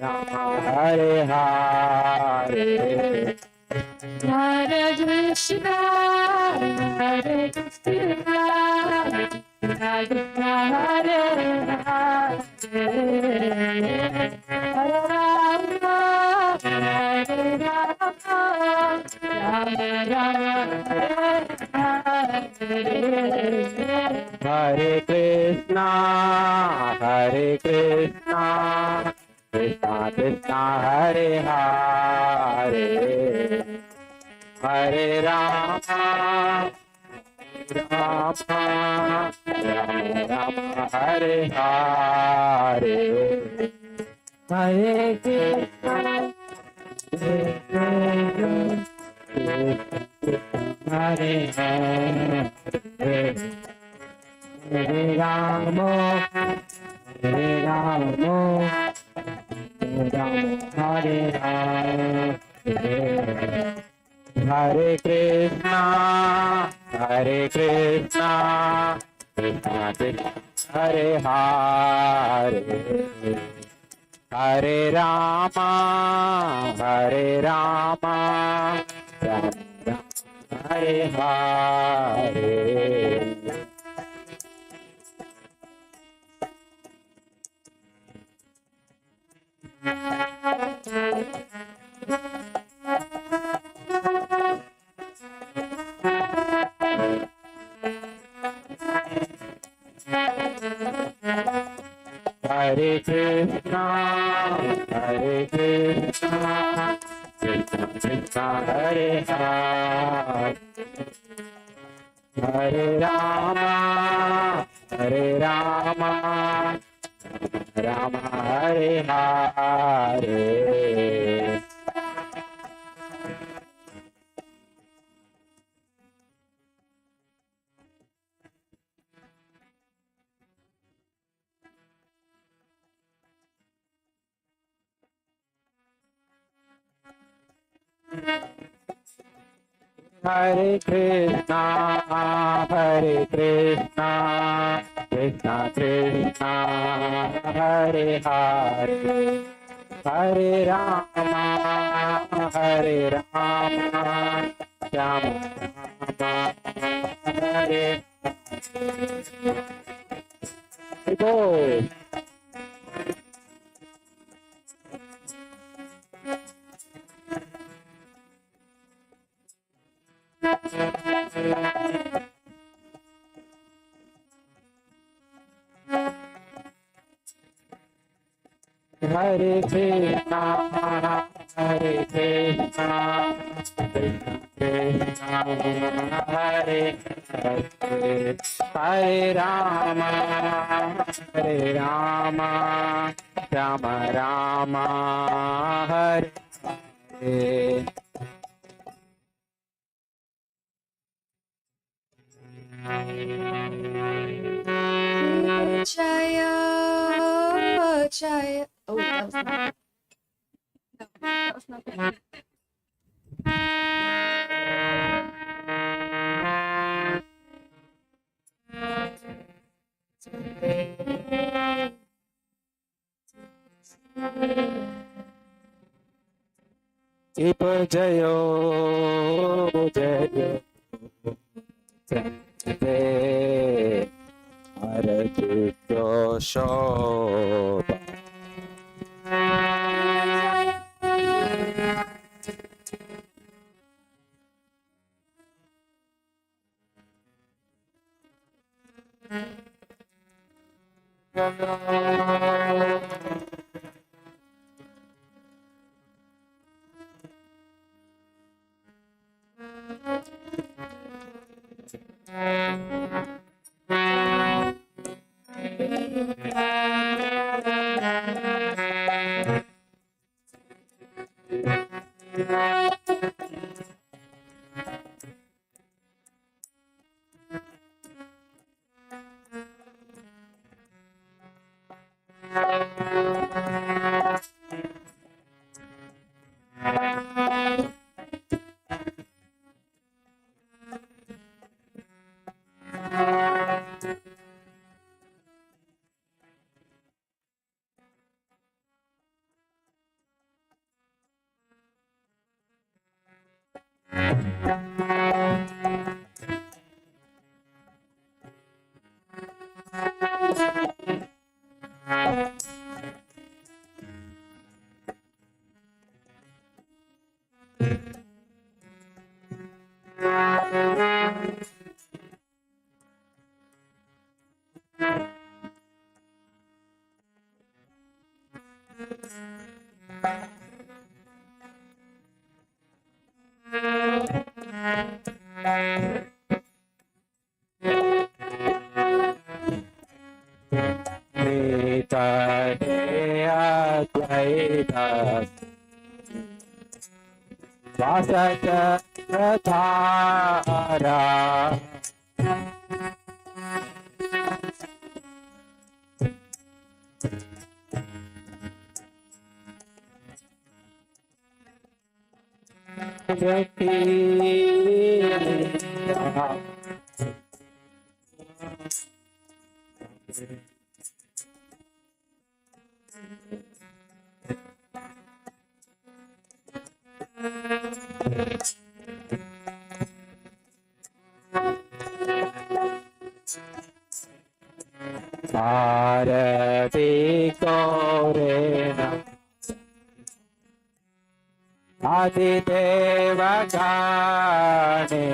S5: Rama, Hare Hare.
S2: Hare Krishna, Hare Krishna, Krishna Krishna, Hare Hare Rama, Hare Rama, Rama Rama,
S5: Hare Krishna, Hare Krishna, Krishna Krishna, Hare Hare, Hare Rama, Rama Rama, Hare Hare, Hare Krishna, Hare Hare, Hare Rama, Hare Rama, Hare Rama, Hare Krishna, Hare Krishna, Krishna Krishna, Hare Hare, Hare Rama, Hare Rama, Rama Rama, Hare Hare. Hare Krishna, Hare Krishna, Krishna Krishna, Hare Hare, Hare Rama, Hare Rama, Rama Hare Hare. Hare Krishna, Hare Krishna, Krishna Krishna, Hare Hare, Hare Rama, Hare Rama, Rama Rama, Hare Go. Hare Krishna, Hare Krishna, Krishna Krishna, Hare Hare, Hare Rama, Hare Rama, Rama Rama, Hare Hare.
S1: Jaya, Jaya. Oh, that was not. No, that was not good.
S5: Keep Jayo, Jayo, Jai, Arajito Shobha. Vasachakradhara Bharati Korena Adideva Gane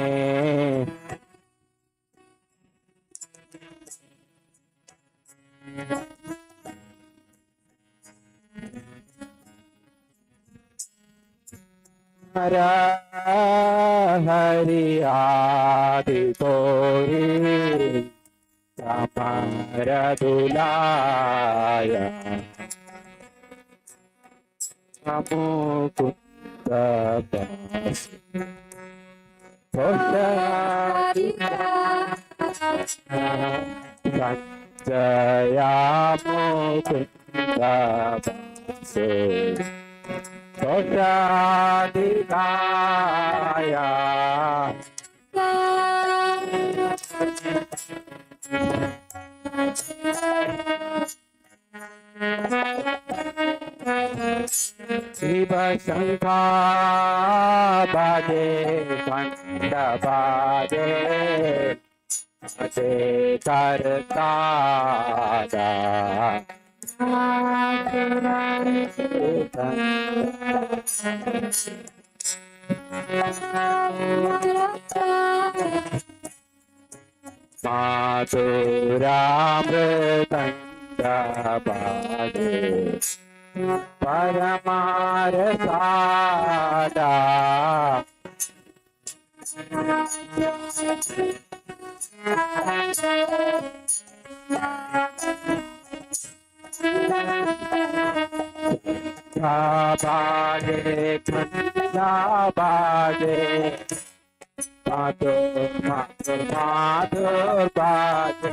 S5: Hara Hari Adi Kori Samaradulaya Namukundabas Sanjaya Mukundabase Sodadikaya Shiva Shankar Bade Kanda Bade Ade Kartada Madhuramritanda Bade Paramarasada Bade Kanda Bade Madhur Madhur Madhur Bade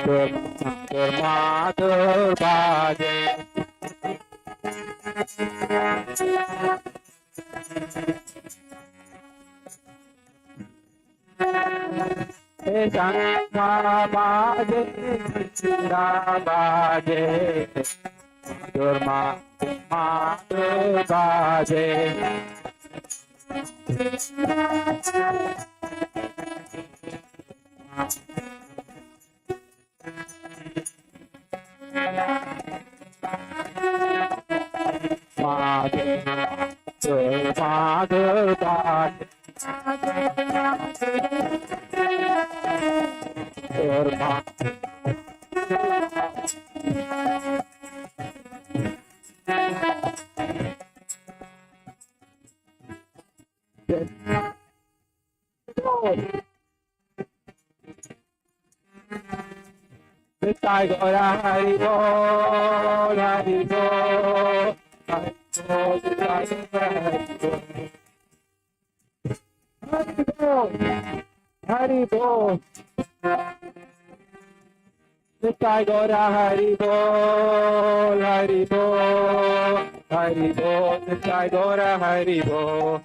S5: Bade Bade Madhur Madhur Madhur Bade Janmashtami Bhajan Nitai Gora Hari Bol, Hari Bol, Hari Bol, Nitai Gora Hari Bol, Hari Bol, Nitai Gora Hari Bol, Hari Bol, Hari Bol, Nitai Gora Hari Bol.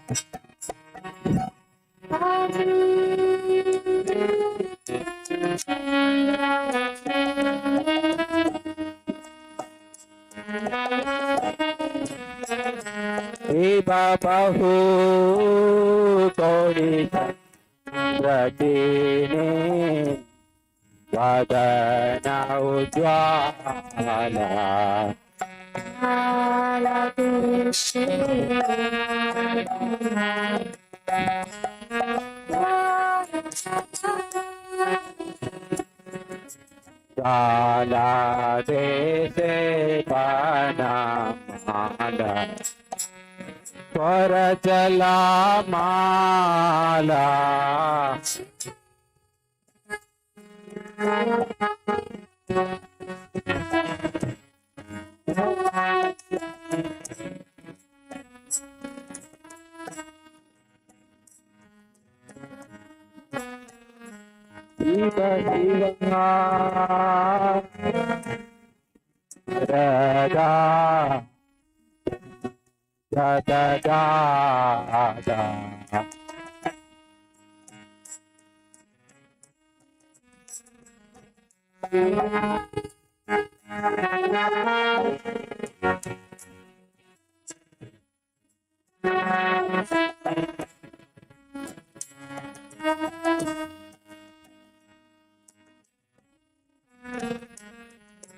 S5: Hey Baba Hu Kori Pratine Vadana Ujwala Jala Dese Panamala Parajala Mala Shiva Shiva Rada Da da da da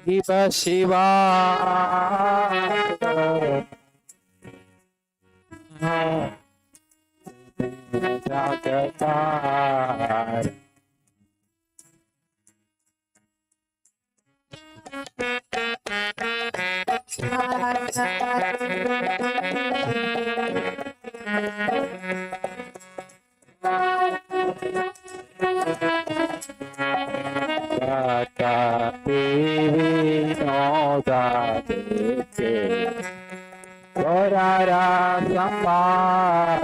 S5: Shiva Shiva Jagatar Gata Devi Noda Devi Gorara Sampada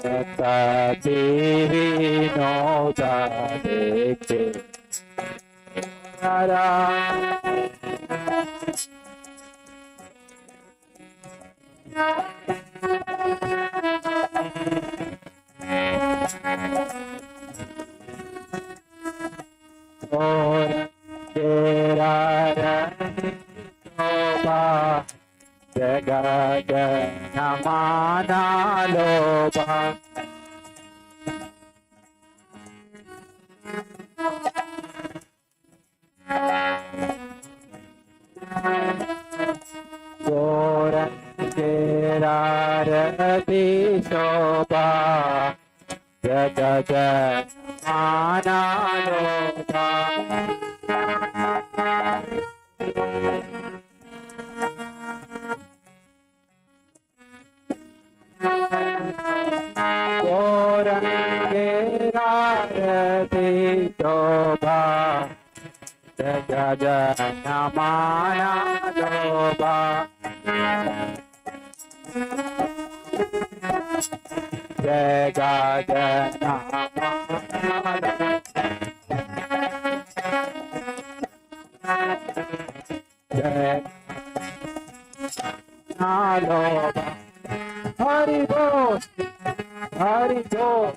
S5: Gata Devi Noda Devi Gorara Namana loba Gora Gerarati Shoba Jagaja Mana loba Gorangirarati Shoba Jajanamana Shoba Jajanamana Hari Bol, Hari Bol,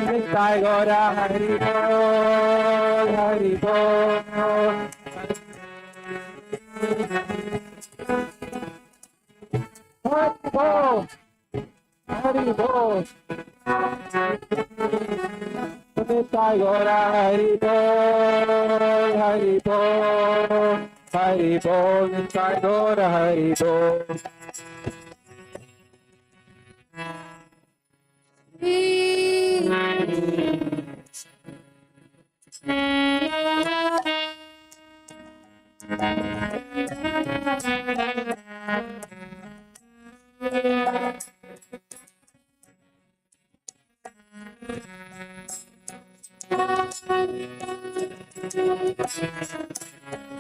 S5: Nitai Gora Hari Bol, Hari Bol, Hari Bol, Hari Bol, Nitai Gora Hari Bol, Hari Bol, Hari Bol, Nitai Gora Hari Bol.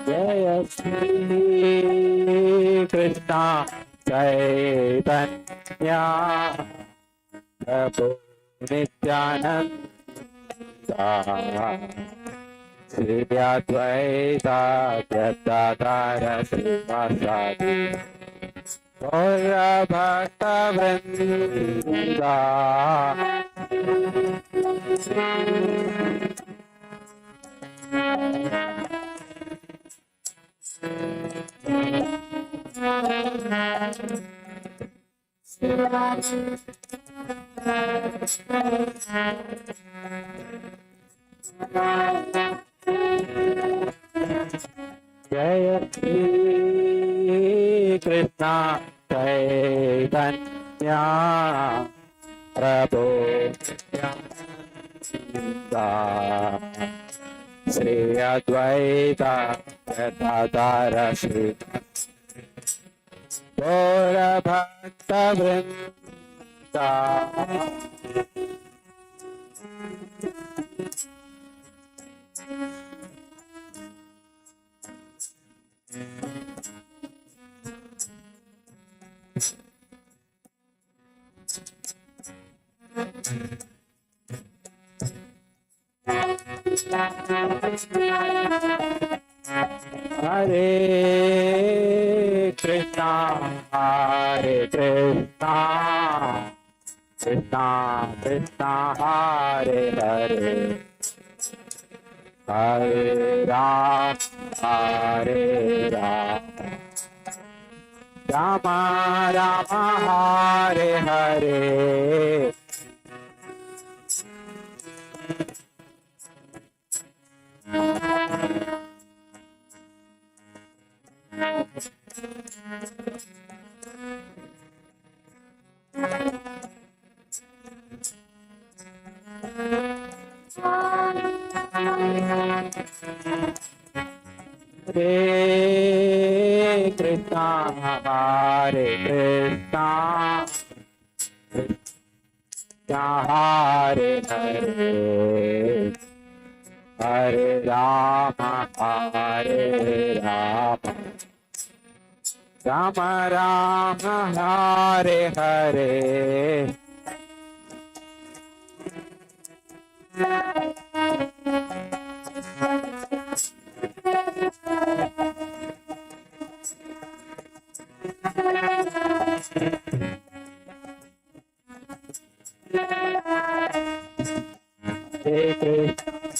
S5: जय श्री कृष्णा चैतन्य प्रभु नित्यानंद श्री अद्वैत गदाधर श्रीवासादि गौर भक्त वृंदा जय श्री कृष्णा चैतन्य प्रभु श्री अद्वैत गदाधर श्री गौर भक्त वृंदा हरे कृष्णा कृष्णा कृष्णा हरे हरे हरे राम राम राम हरे हरे हरे कृष्णा हरे Krishna Krishna Hare Hare Hare Ram Ram Ram Hare Hare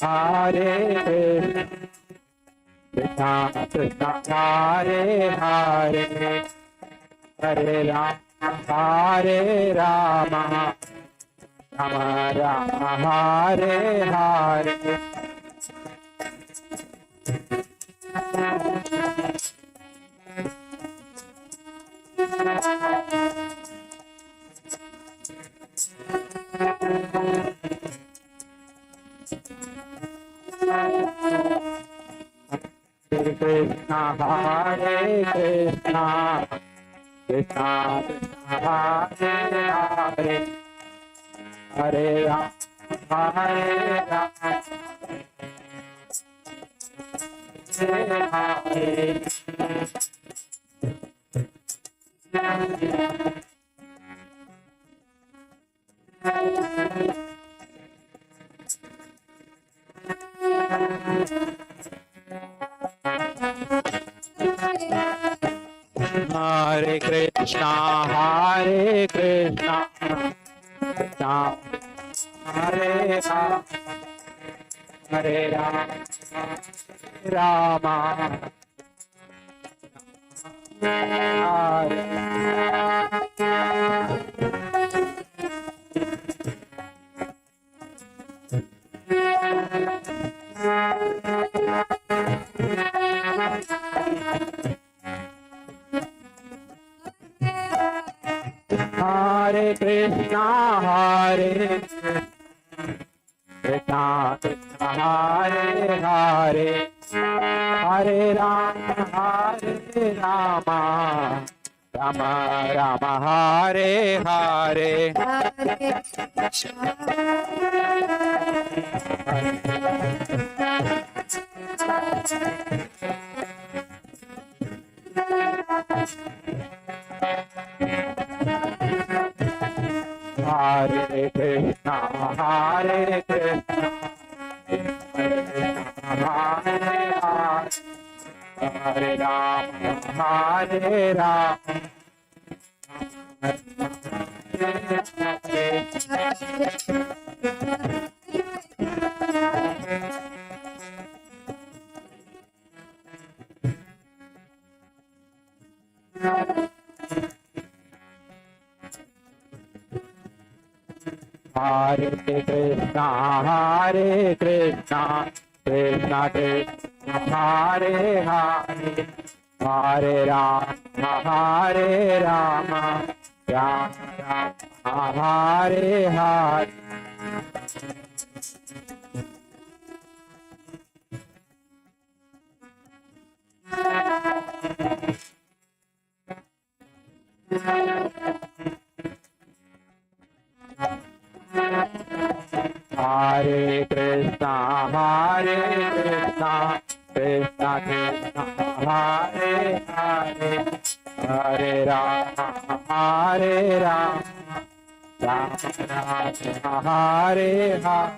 S5: Hare Krishna Krishna Hare Hare Hare Ram Ram Ram Hare Hare Krishna Hare Krishna Krishna Krishna Hare Hare Hare Ram Hare Ram Hare Hare Krishna Hare Krishna Krishna Hare Ram Hare Ram Rama Hare Hare Krishna Hare Krishna Krishna Hare Hare Hare Rama Rama Rama Hare Hare
S1: Hare
S5: Hare Krishna, Hare Krishna, Hare Rama, Hare Rama, Hare Rama. Hare Krishna, Hare Krishna, Krishna Krishna, Hare Hare, Hare Rama, Hare Rama, Rama Rama, Hare Hare. Hare Krishna, Hare Krishna, Krishna Krishna, Hare Hare, Hare Rama, Hare Rama, Rama Rama, Hare Hare.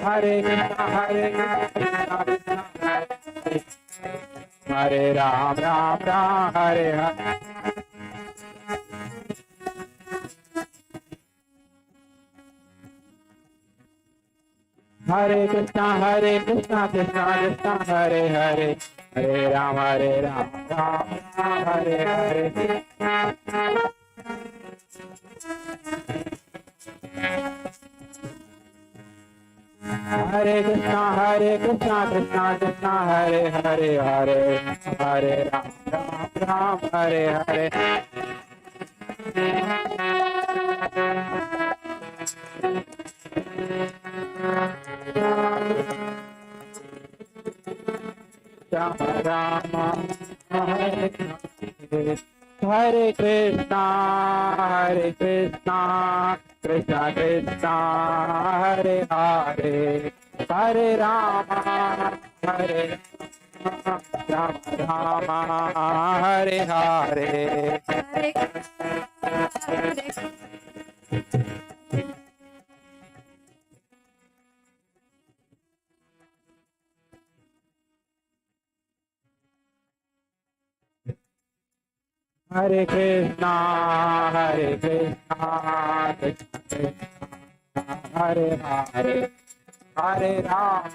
S5: Hare Krishna, Hare Krishna, Krishna Krishna, Hare Ram, Ram Ram, Hare Hare. Hare Krishna, Krishna Krishna, Hare Hare, Hare Ram, Ram Ram, Hare Hare. Hare Krishna, Krishna Krishna, Hare Hare, Hare Ram, Ram Ram, Hare Hare. Rama Rama, Hare Hare. Hare Krishna, Krishna Krishna, Hare Hare, Hare Rama, Hare Rama, Rama, Hare Hare. Hare Krishna, Krishna Krishna, Hare Hare, Hare Rama,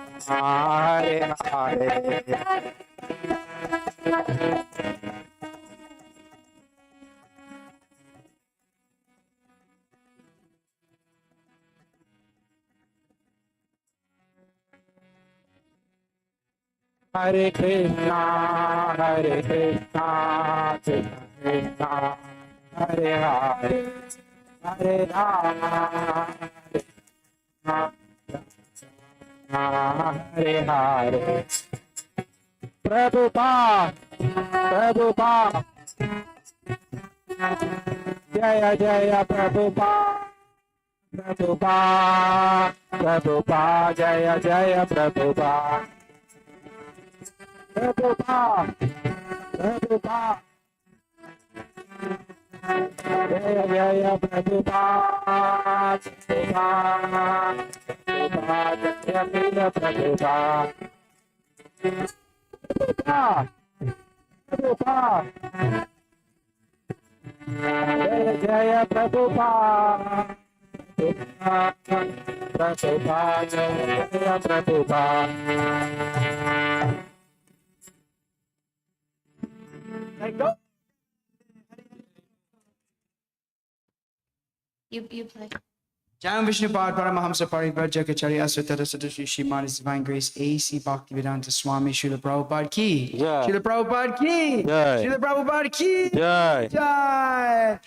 S5: Rama, Hare Hare. Hare Krishna, Krishna Krishna, Hare Hare, Hare Rama, Hare Hare. Prabhupada, Prabhupada, Jaya Jaya Prabhupada, Prabhupada, Prabhupada, Jaya Jaya Prabhupada. Prabhupada, Prabhupada, Jaya Jaya Prabhupada, Prabhupada, Prabhupada, Jaya Jaya Prabhupada. Prabhupada, Prabhupada, Jaya Jaya Prabhupada, Prabhupada, Jaya Jaya Prabhupada.
S6: You play.
S8: Jam Vishnu Pad Paramahamsa Parivrajya Kachari Asvatara Sadashri Shrimad His Divine Grace A.C. Bhaktivedanta Swami Srila Prabhupada Ki.
S5: Jai.
S8: Srila Prabhupada Ki.
S5: Jai.
S8: Srila Prabhupada Ki.
S5: Jai.
S8: Jai.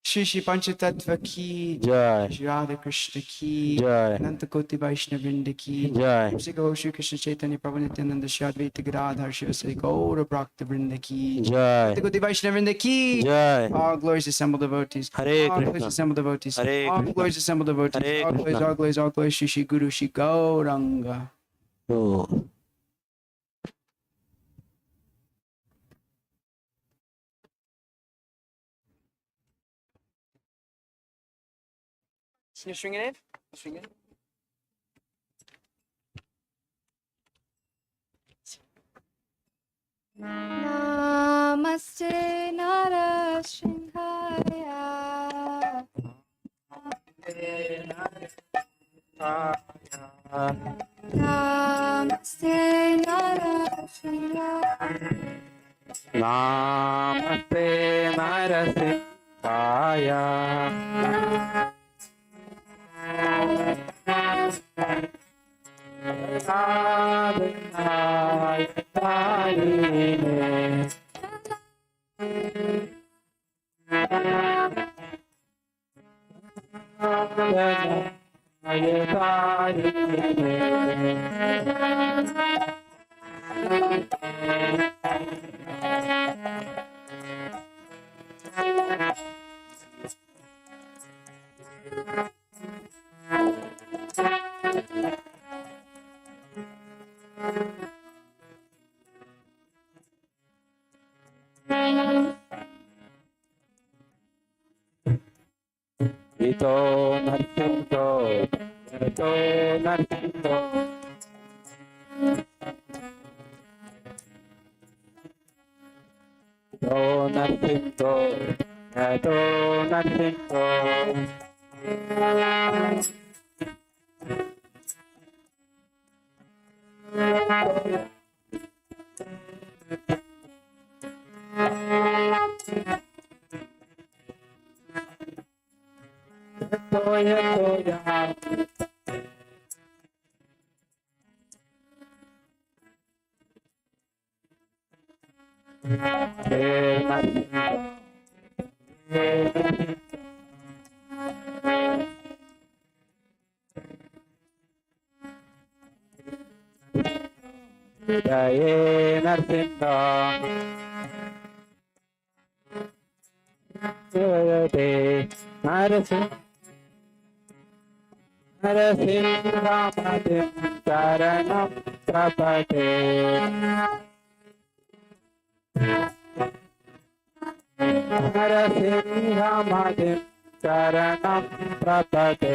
S8: Shri Shri Panchatattva ki
S5: Jai.
S8: Shri Hare Krishna ki
S5: Jai.
S8: Ananta Koti Vaishnavrinda ki
S5: Jai.
S8: Shri Gaur Shri Krishna Chaitanya Prabhu Nityananda Shri Advaita Gadadhar Shiva Sri Gaura Bhakta Vrinda ki
S5: Jai.
S8: Ananta Koti Vaishnavrinda ki
S5: Jai.
S8: all glories assembled devotees.
S5: Hare
S8: All glories
S5: Krishna.
S8: assembled devotees.
S5: Hare
S8: All
S5: Krishna.
S8: glories assembled devotees.
S5: Hare
S8: All glories,
S5: Krishna.
S8: all glories, all glories. Shri Shri Guru Shri Gauranga.
S5: Oh.
S8: Can you string it in? String it in.
S1: Namaste Narashinhaya. Namaste Narashinhaya.
S5: Namaste Narasimhaya. Ito narsinto, ito narsinto. Ito narsinto, ito narsinto. Toya, toya. Jai Narsinda. Jai Narsinda. Narasimhamadim Saranam Prapate. Narasimhamadim Saranam Prapate.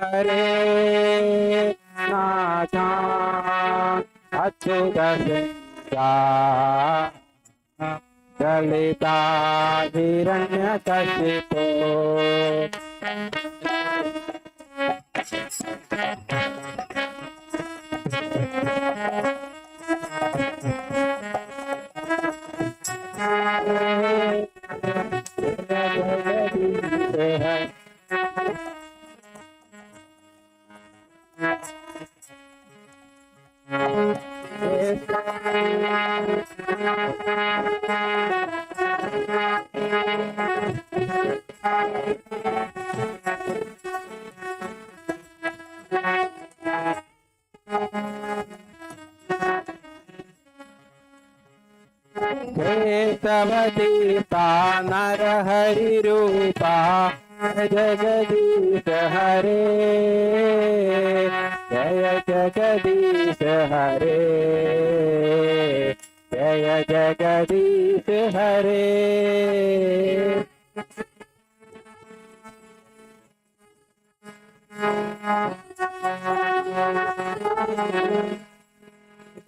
S5: Hare Nathan Achyutasya Dalita Hiranyakashipo. Kesavadita Narahari Rupa Jagadish Hare Jaya Jagadish Hare Jaya Jagadish Hare.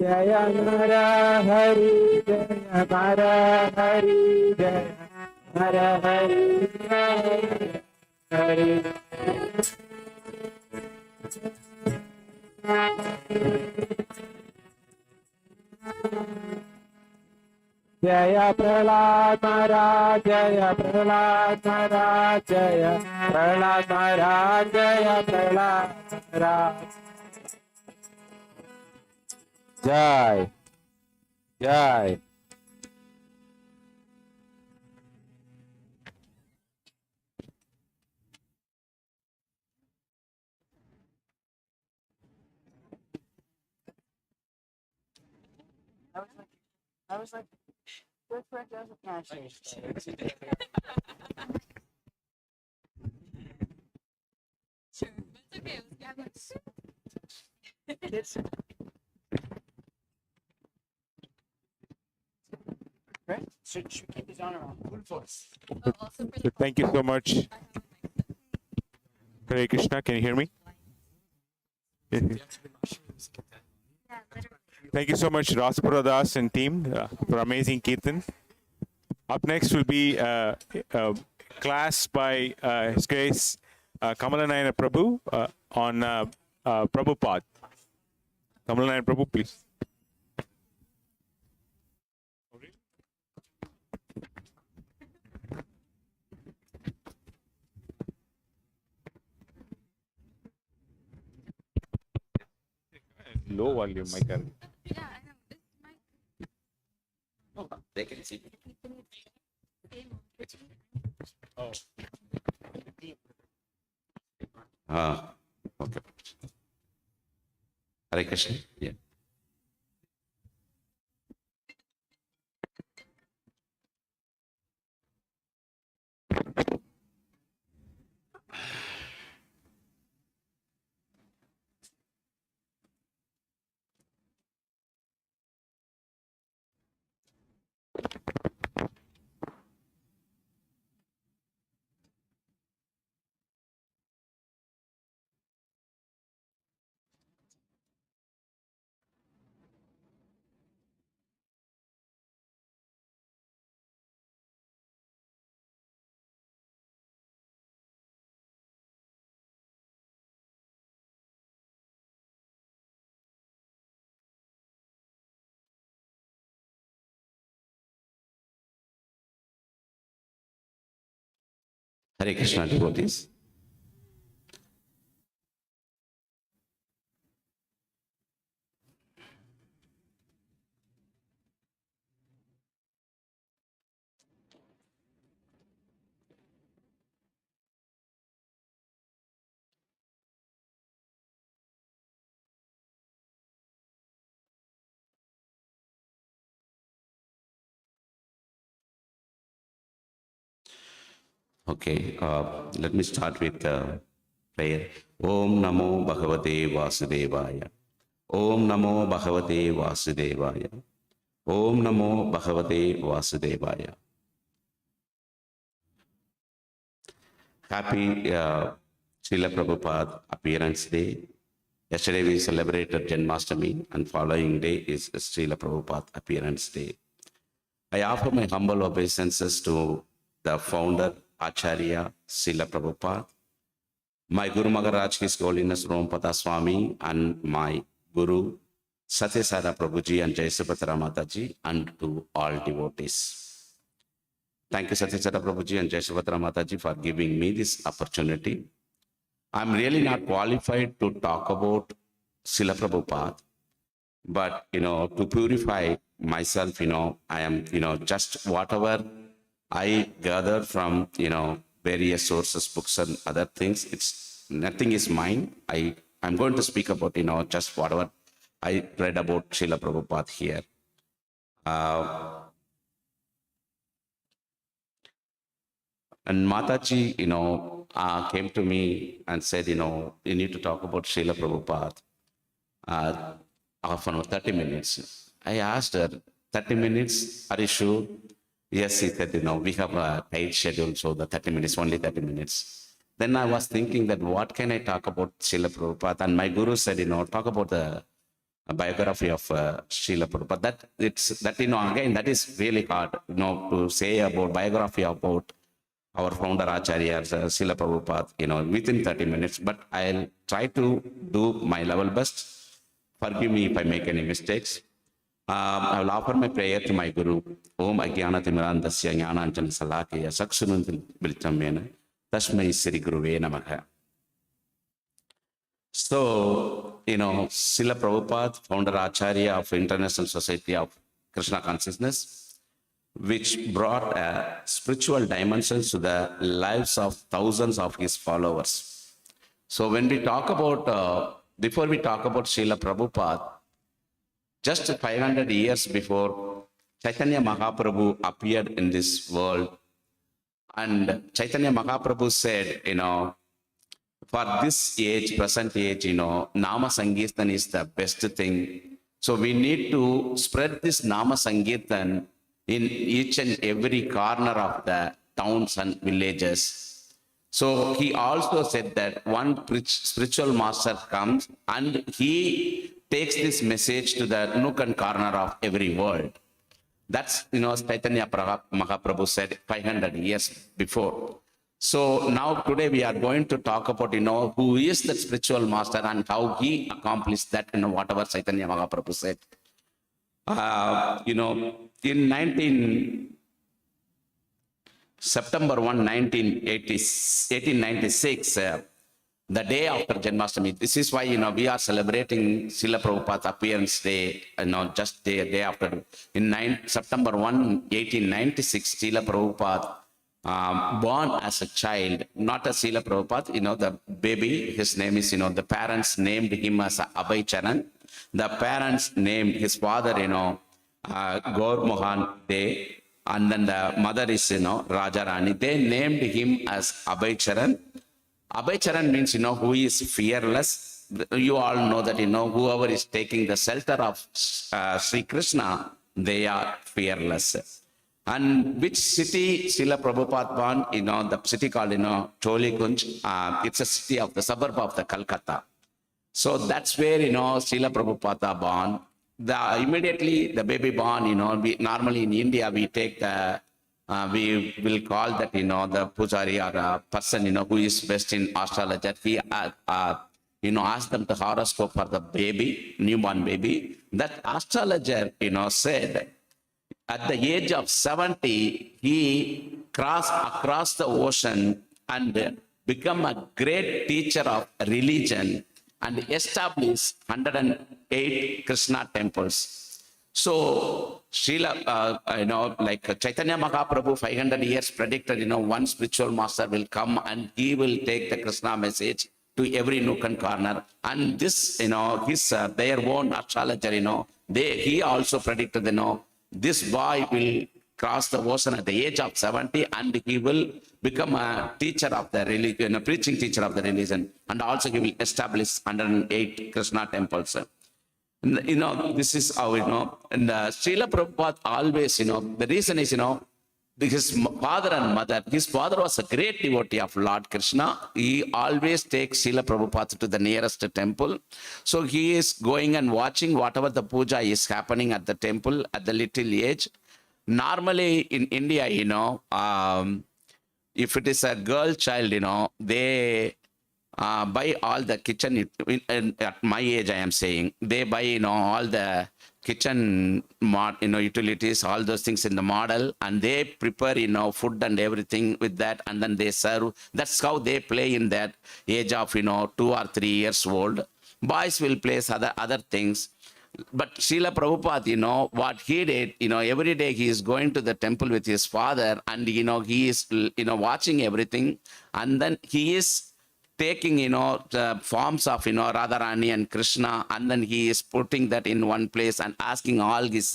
S5: Jaya Hara Hari Jaya Hara Hari Jaya Hara Hari Hari Jaya Prahlad Maharaj, Jaya Prahlad Maharaj, Jaya Prahlad Maharaj, Jaya Prahlad Maharaj. Jai, Jai.
S8: I was like, good for it doesn't match.
S1: Sure, it's okay.
S8: Kids. Right? Should we keep these on or off? Full force.
S1: Also for
S3: So thank you so much. Hare Krishna, can you hear me? Thank you so much, Rasapura Das and team, for amazing Kirtan. Up next will be a class by His Grace Kamalanayana Prabhu on Prabhupada. Kamalanayana Prabhu, please. Low volume, my God.
S1: Yeah, I know. This mic.
S4: Oh, they can see me.
S3: Oh.
S4: Okay. Hare Krishna. Yeah. Hare Krishna devotees. Okay, let me start with prayer. Om Namo Bhagavate Vasudevaya. Om Namo Bhagavate Vasudevaya. Om Namo Bhagavate Vasudevaya. Happy Srila Prabhupada Appearance Day. Yesterday we celebrated Janmashtami and following day is Srila Prabhupada Appearance Day. I offer my humble obeisances to the founder, Acharya Srila Prabhupada, my Guru Maharaj, His Holiness Rompata Swami, and my Guru Satyasara Prabhuji and Jaisabhatra Mataji, and to all devotees. Thank you, Satyasara Prabhuji and Jaisabhatra Mataji, for giving me this opportunity. I'm really not qualified to talk about Srila Prabhupada, but, to purify myself, I am, just whatever I gathered from, various sources, books and other things. It's nothing is mine. I'm going to speak about, just whatever I read about Srila Prabhupada here. And Mataji, came to me and said, you need to talk about Srila Prabhupada. Half an hour, 30 minutes. I asked her, 30 minutes, are you sure? Yes, he said, we have a tight schedule, so the 30 minutes, only 30 minutes. Then I was thinking that what can I talk about Srila Prabhupada? And my guru said, talk about the a biography of Srila Prabhupada. Again, that is really hard, to say about biography about our founder Acharya, Srila Prabhupada, within 30 minutes. But I'll try to do my level best. Forgive me if I make any mistakes. I will offer my prayer to my Guru. Om Agyana Timirandasya Jnananjana Salakaya Saksununtil Bilitamena Tasmai Sri Guruve Namaha. So, Srila Prabhupada, founder Acharya of International Society of Krishna Consciousness, which brought spiritual dimensions to the lives of thousands of his followers. So when we talk about, before we talk about Srila Prabhupada, just 500 years before, Chaitanya Mahaprabhu appeared in this world. And Chaitanya Mahaprabhu said, for this age, present age, Nama Sankirtan is the best thing. So we need to spread this Nama Sankirtan in each and every corner of the towns and villages. So he also said that one spiritual master comes and he takes this message to the nook and corner of every world. That's, Chaitanya Mahaprabhu said 500 years before. So now today we are going to talk about, who is the spiritual master and how he accomplished that, whatever Chaitanya Mahaprabhu said. In September 1, 1896, the day after Janmashtami. This is why, we are celebrating Srila Prabhupada's appearance day, just the day after. In September 1, 1896, Srila Prabhupada, born as a child, not as Srila Prabhupada, the baby, his name is, the parents named him as Abhay Charan. The parents named his father, Gaur Mohan De, and then the mother is, Raja Rani. They named him as Abhay Charan. Abhay Charan means, who is fearless. You all know that, whoever is taking the shelter of Sri Krishna, they are fearless. And which city Srila Prabhupada born, the city called, Toligunj, it's a city of the suburb of the Calcutta. So that's where, Srila Prabhupada born. Immediately the baby born, we normally in India, we take the, we will call that, the pujari or a person, who is best in astrologer. He, asked them the horoscope for the baby, newborn baby. That astrologer, said, at the age of 70, he crossed across the ocean and become a great teacher of religion and established 108 Krishna temples. So, Srila, like Chaitanya Mahaprabhu, 500 years predicted, one spiritual master will come and he will take the Krishna message to every nook and corner. And this, his, their own astrologer, he also predicted, this boy will cross the ocean at the age of 70 and he will become a teacher of the religion, a preaching teacher of the religion. And also he will establish 108 Krishna temples. This is how, and Srila Prabhupada always, the reason is, his father and mother, his father was a great devotee of Lord Krishna. He always takes Srila Prabhupada to the nearest temple. So he is going and watching whatever the puja is happening at the temple at the little age. Normally in India, if it is a girl child, they buy all the kitchen, at my age I am saying, they buy, all the kitchen, utilities, all those things in the model, and they prepare, food and everything with that, and then they serve. That's how they play in that age of, 2 or 3 years old. Boys will place other things. But Srila Prabhupada, what he did, every day he is going to the temple with his father and, he is, watching everything. And then he is taking, the forms of, Radharani and Krishna, and then he is putting that in one place and asking all his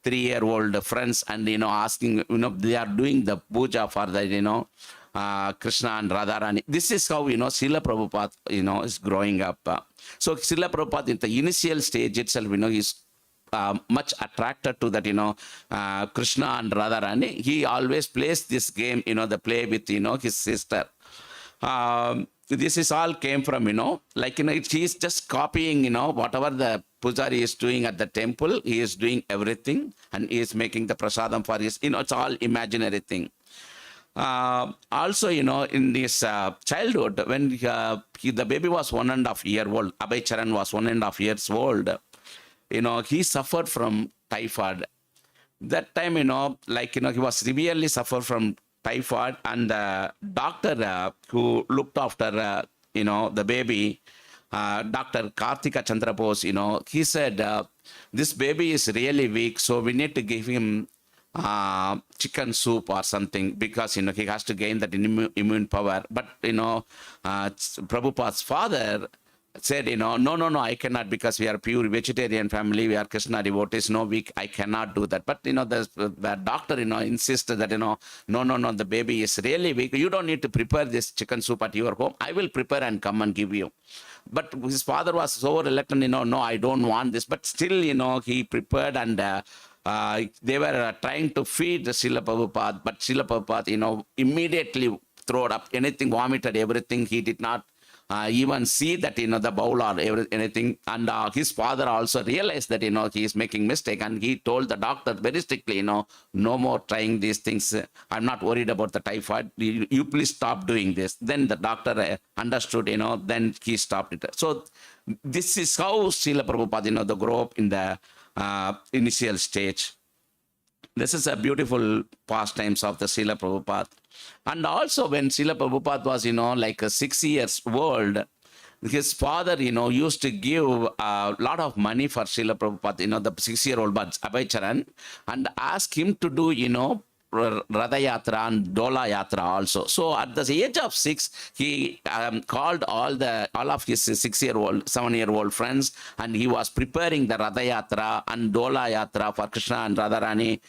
S4: 3-year-old friends and, asking, they are doing the puja for the, Krishna and Radharani. This is how, Srila Prabhupada, is growing up. So Srila Prabhupada in the initial stage itself, he's much attracted to that, Krishna and Radharani. He always plays this game, the play with, his sister. This is all came from, he's just copying, whatever the Pujari is doing at the temple, he is doing everything and he is making the prasadam for his, it's all imaginary thing. Also, in his childhood, when the baby was 1.5 years old, Abhay Charan was 1.5 years old, he suffered from typhoid. That time, he was severely suffered from typhoid, and the doctor who looked after, the baby, Dr. Karthika Chandra Bose, he said, this baby is really weak, so we need to give him chicken soup or something, because he has to gain that immune power. But Prabhupada's father said, no, I cannot, because we are pure vegetarian family, we are Krishna devotees, I cannot do that. But the doctor insisted that no, the baby is really weak, you don't need to prepare this chicken soup at your home, I will prepare and come and give you. But his father was so reluctant, no, I don't want this. But still, he prepared, and they were trying to feed the Srila Prabhupada, but Srila Prabhupada, immediately threw up anything, vomited everything. He did not even see that, the bowl or anything. And his father also realized that, he is making mistake. And he told the doctor very strictly, no more trying these things. I'm not worried about the typhoid. You please stop doing this. Then the doctor understood, then he stopped it. So this is how Srila Prabhupada, the grow up in the initial stage. This is a beautiful pastimes of the Srila Prabhupada. And also when Srila Prabhupada was, 6 years old, his father, used to give a lot of money for Srila Prabhupada, the 6-year-old Abhay Charan, and ask him to do, Radha Yatra and Dola Yatra also. So at the age of 6, he called all of his 6-year-old, 7-year-old friends, and he was preparing the Radha Yatra and Dola Yatra for Krishna and Radharani.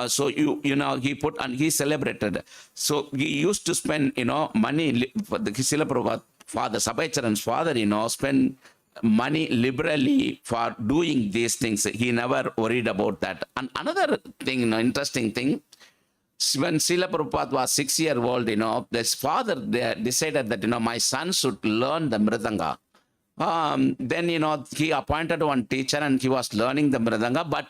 S4: So he put, and he celebrated. So he used to spend money. The Srila Prabhupada father, Abhay Charan's father, spend money liberally for doing these things. He never worried about that. And another thing, interesting thing, when Srila Prabhupada was 6-year-old, his father decided that my son should learn the mridanga. Then he appointed one teacher, and he was learning the mridanga, but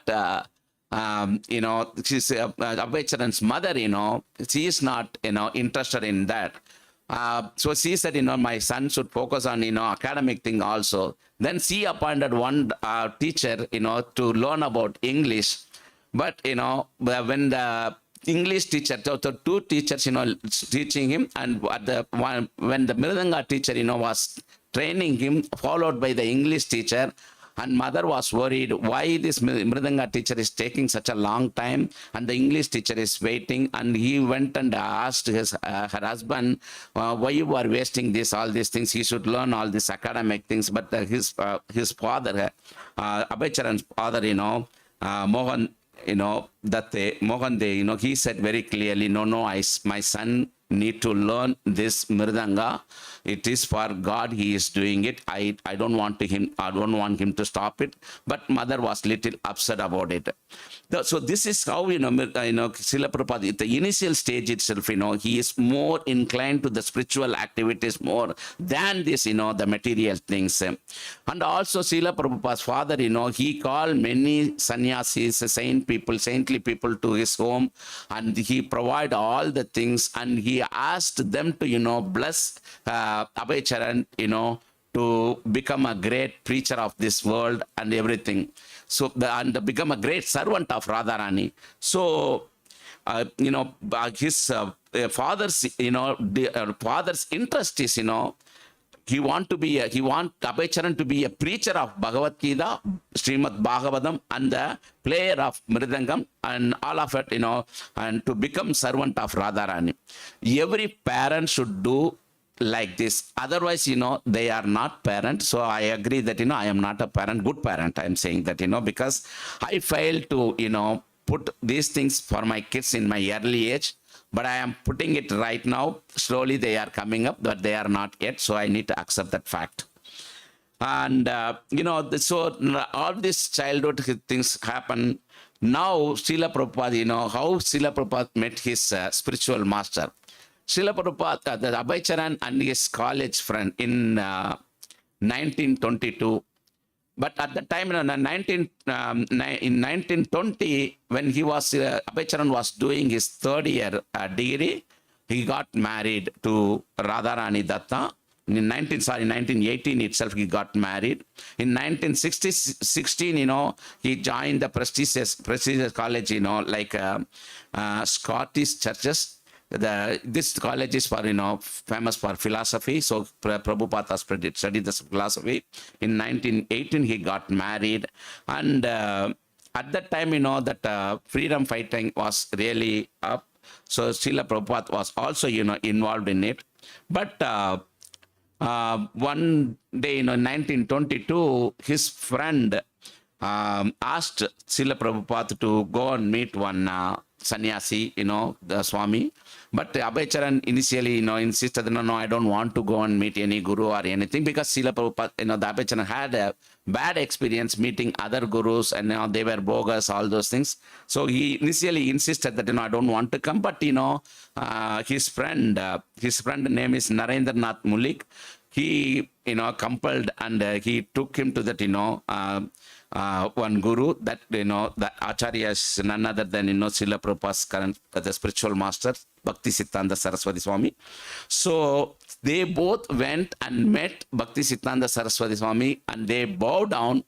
S4: she's Abhay Charan's mother, she is not, interested in that. So she said, my son should focus on, academic thing also. Then she appointed one teacher, to learn about English. But, when the English teacher, so 2 teachers, teaching him, and when the Mridanga teacher, was training him, followed by the English teacher, and mother was worried why this Mridanga teacher is taking such a long time, and the English teacher is waiting. And he went and asked her husband, why you are wasting all these things? He should learn all these academic things. But his father, Abhay Charan's father, Mohan, Mohan De, he said very clearly, no, my son need to learn this mridanga. It is for God he is doing it. I don't want him to stop it. But mother was little upset about it. So this is how Srila Prabhupada at the initial stage itself, he is more inclined to the spiritual activities more than this, the material things. And also Srila Prabhupada's father, he called many sannyasis, saintly people to his home, and he provided all the things, and he asked them to bless Abhay Charan, to become a great preacher of this world and everything. So and become a great servant of Radharani. So his father's father's interest is he want Abhay Charan to be a preacher of Bhagavad Gita, Srimad Bhagavatam, and the player of Mridangam, and all of it, and to become servant of Radharani. Every parent should do like this. Otherwise, they are not parents. So I agree that, I am not a parent, good parent. I am saying that, because I failed to, put these things for my kids in my early age. But I am putting it right now. Slowly they are coming up, but they are not yet. So I need to accept that fact. And, so all these childhood things happen. Now, Srila Prabhupada, how Srila Prabhupada met his spiritual master. Srila Prabhupada, the Abhay Charan and his college friend in 1922, But at the time, in 1920, when he was, Abhay was doing his third year degree, he got married to Radharani Datta. In 1918 itself, he got married. In 1916, he joined the prestigious college, like Scottish churches. This college is for, famous for philosophy. So Prabhupada studied this philosophy. In 1918, he got married. And at that time, that freedom fighting was really up. So Srila Prabhupada was also, involved in it. But one day, 1922, his friend asked Srila Prabhupada to go and meet one sannyasi, the Swami. But Abhay Charan initially, insisted, no, I don't want to go and meet any guru or anything, because Srila Prabhupada, the Abhay Charan had a bad experience meeting other gurus, and they were bogus, all those things. So he initially insisted that, I don't want to come. But, his friend name is Narendranath Mulik. He, compelled, and he took him to that, one guru, that, the Acharya is none other than, Srila Prabhupada's current, the spiritual master, Bhakti Siddhanta Saraswati Swami. So they both went and met Bhakti Siddhanta Saraswati Swami, and they bow down.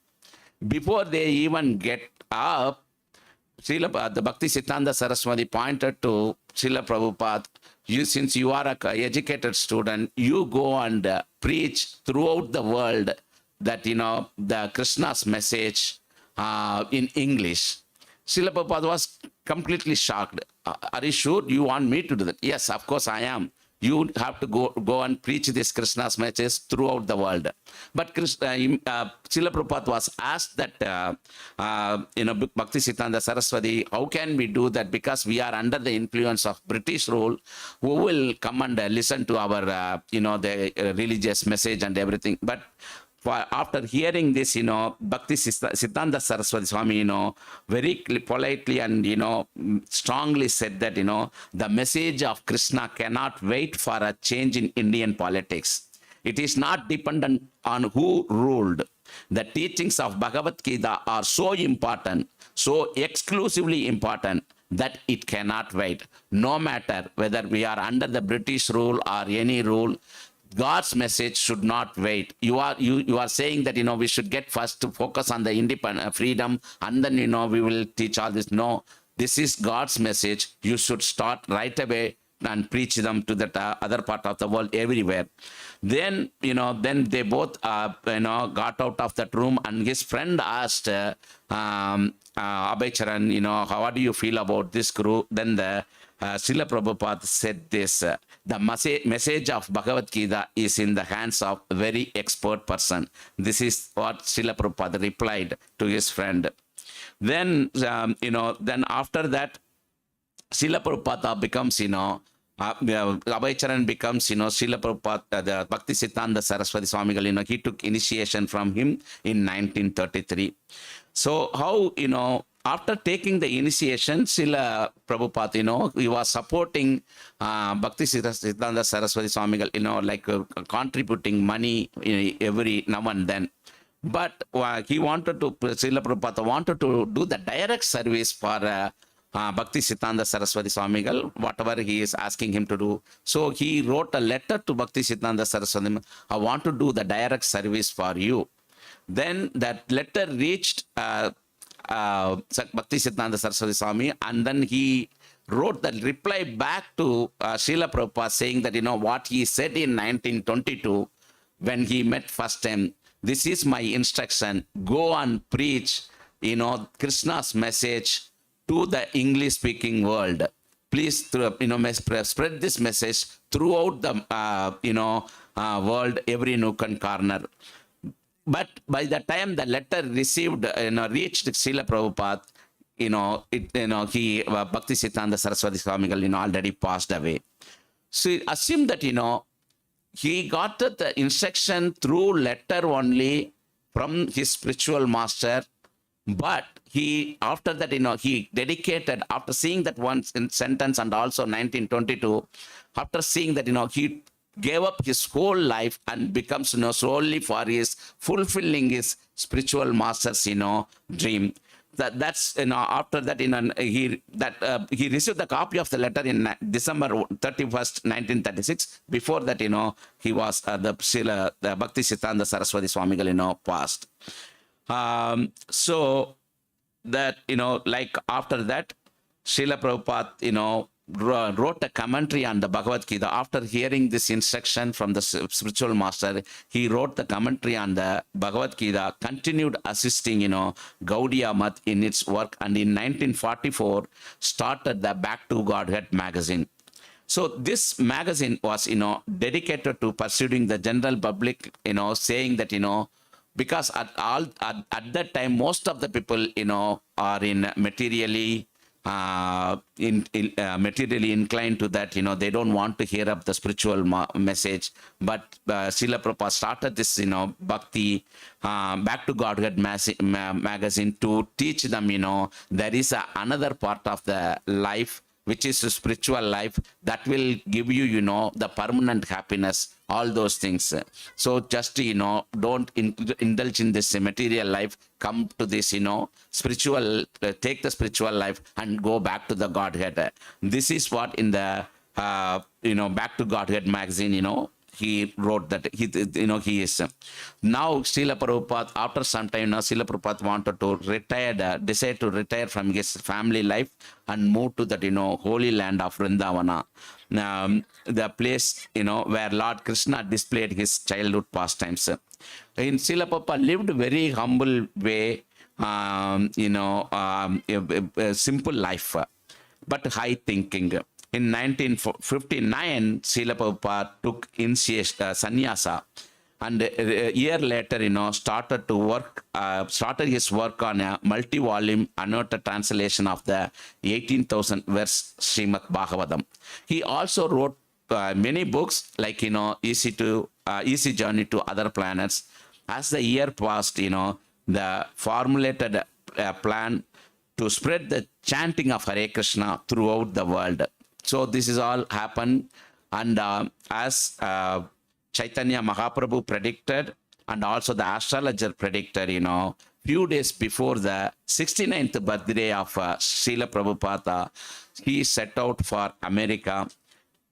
S4: Before they even get up, the Bhakti Siddhanta Saraswati pointed to Srila Prabhupada, since you are an educated student, you go and preach throughout the world that, the Krishna's message in English. Srila Prabhupada was completely shocked. Are you sure you want me to do that? Yes, of course I am. You have to go and preach this Krishna's message throughout the world. But Srila Prabhupada was asked that, Bhakti Siddhanta Saraswati, how can we do that? Because we are under the influence of British rule. Who will come and listen to our, the religious message and everything? But after hearing this, Bhakti Siddhanta Saraswati Swami, very politely and, strongly said that, the message of Krishna cannot wait for a change in Indian politics. It is not dependent on who ruled. The teachings of Bhagavad Gita are so important, so exclusively important, that it cannot wait. No matter whether we are under the British rule or any rule, God's message should not wait. You are saying that, we should get first to focus on the independent freedom, and then, we will teach all this. No, this is God's message. You should start right away and preach them to that other part of the world, everywhere. Then, then they both, got out of that room, and his friend asked Abhay Charan, how do you feel about this guru? Then the Srila Prabhupada said this, the message of Bhagavad Gita is in the hands of a very expert person. This is what Srila Prabhupada replied to his friend. Then, then after that, Srila Prabhupada becomes, Abhay Charan becomes, Srila Prabhupada, the Bhakti Siddhanta Saraswati Swamigal, he took initiation from him in 1933. So how, after taking the initiation, Srila Prabhupada, he was supporting Bhakti Siddhanta Saraswati Swamigal, like contributing money every now and then. But Srila Prabhupada wanted to do the direct service for Bhakti Siddhanta Saraswati Swamigal, whatever he is asking him to do. So he wrote a letter to Bhakti Siddhanta Saraswati, I want to do the direct service for you. Then that letter reached Bhakti Siddhanta Saraswati Swami, and then he wrote the reply back to Srila Prabhupada, saying that, what he said in 1922 when he met first time, this is my instruction, go and preach, Krishna's message to the English speaking world. Please, spread this message throughout the, world, every nook and corner. But by the time the letter reached Srila Prabhupada, he Bhakti Siddhanta Saraswati Swamigal, already passed away. So assume that, he got the instruction through letter only from his spiritual master, but after that, he dedicated, after seeing that one sentence, and also 1922, after seeing that, he gave up his whole life and becomes, solely for his fulfilling his spiritual master's, dream. That's after that he received the copy of the letter in December 31st 1936. Before that, he was the Bhakti Siddhanta Saraswati Swamigal, passed. So that, like after that, Srila Prabhupada, wrote a commentary on the Bhagavad Gita. After hearing this instruction from the spiritual master, he wrote the commentary on the Bhagavad Gita, continued assisting, Gaudiya Math in its work, and in 1944 started the Back to Godhead magazine. So this magazine was, dedicated to pursuing the general public, saying that, because at that time, most of the people, are in materially materially inclined to that, they don't want to hear up the spiritual message. But Srila Prabhupada started this, Bhakti Back to Godhead magazine to teach them, there is another part of the life, which is a spiritual life, that will give you, the permanent happiness, all those things. So just, don't indulge in this material life, come to this, spiritual, take the spiritual life and go back to the Godhead. This is what in the, Back to Godhead magazine, he wrote that he is. Now Srila Prabhupada, after some time, Srila Prabhupada wanted to retire, decided to retire from his family life and move to that, holy land of Vrindavana. The place, where Lord Krishna displayed his childhood pastimes. In Srila Prabhupada lived very humble way, a simple life, but high thinking. In 1959, Srila Prabhupada took sannyasa, and a year later, started his work on a multi-volume annotated translation of the 18,000 verse Srimad Bhagavatam. He also wrote many books like, Easy Journey to Other Planets. As the year passed, the formulated plan to spread the chanting of Hare Krishna throughout the world. So this is all happened, and as Chaitanya Mahaprabhu predicted, and also the astrologer predicted, few days before the 69th birthday of Srila Prabhupada, he set out for America.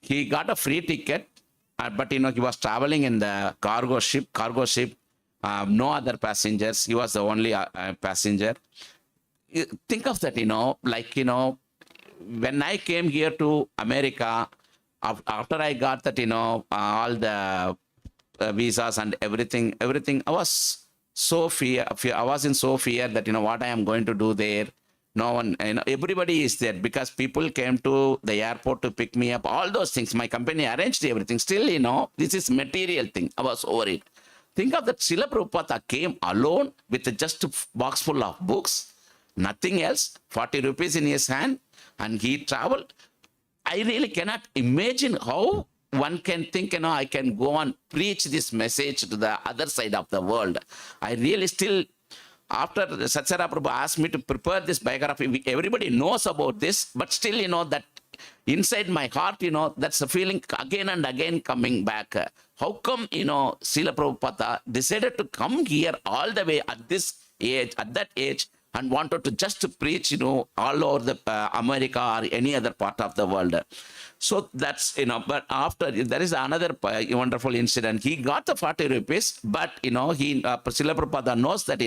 S4: He got a free ticket, but he was traveling in the cargo ship, no other passengers. He was the only passenger. Think of that, when I came here to America, after I got that, all the visas and everything, I was so I was in so fear that, what I am going to do there. No one, everybody is there, because people came to the airport to pick me up, all those things. My company arranged everything. Still, this is material thing. I was worried. Think of that, Srila Prabhupada came alone with just a box full of books, nothing else, 40 rupees in his hand, and he traveled. I really cannot imagine how one can think, I can go and preach this message to the other side of the world. I really still, after Satsara Prabhu asked me to prepare this biography, everybody knows about this, but still, that inside my heart, that's a feeling again and again coming back. How come, Srila Prabhupada decided to come here all the way at that age, and wanted to just preach, all over the America or any other part of the world. So that's, but after, there is another wonderful incident. He got the 40 rupees, but, Srila Prabhupada knows that,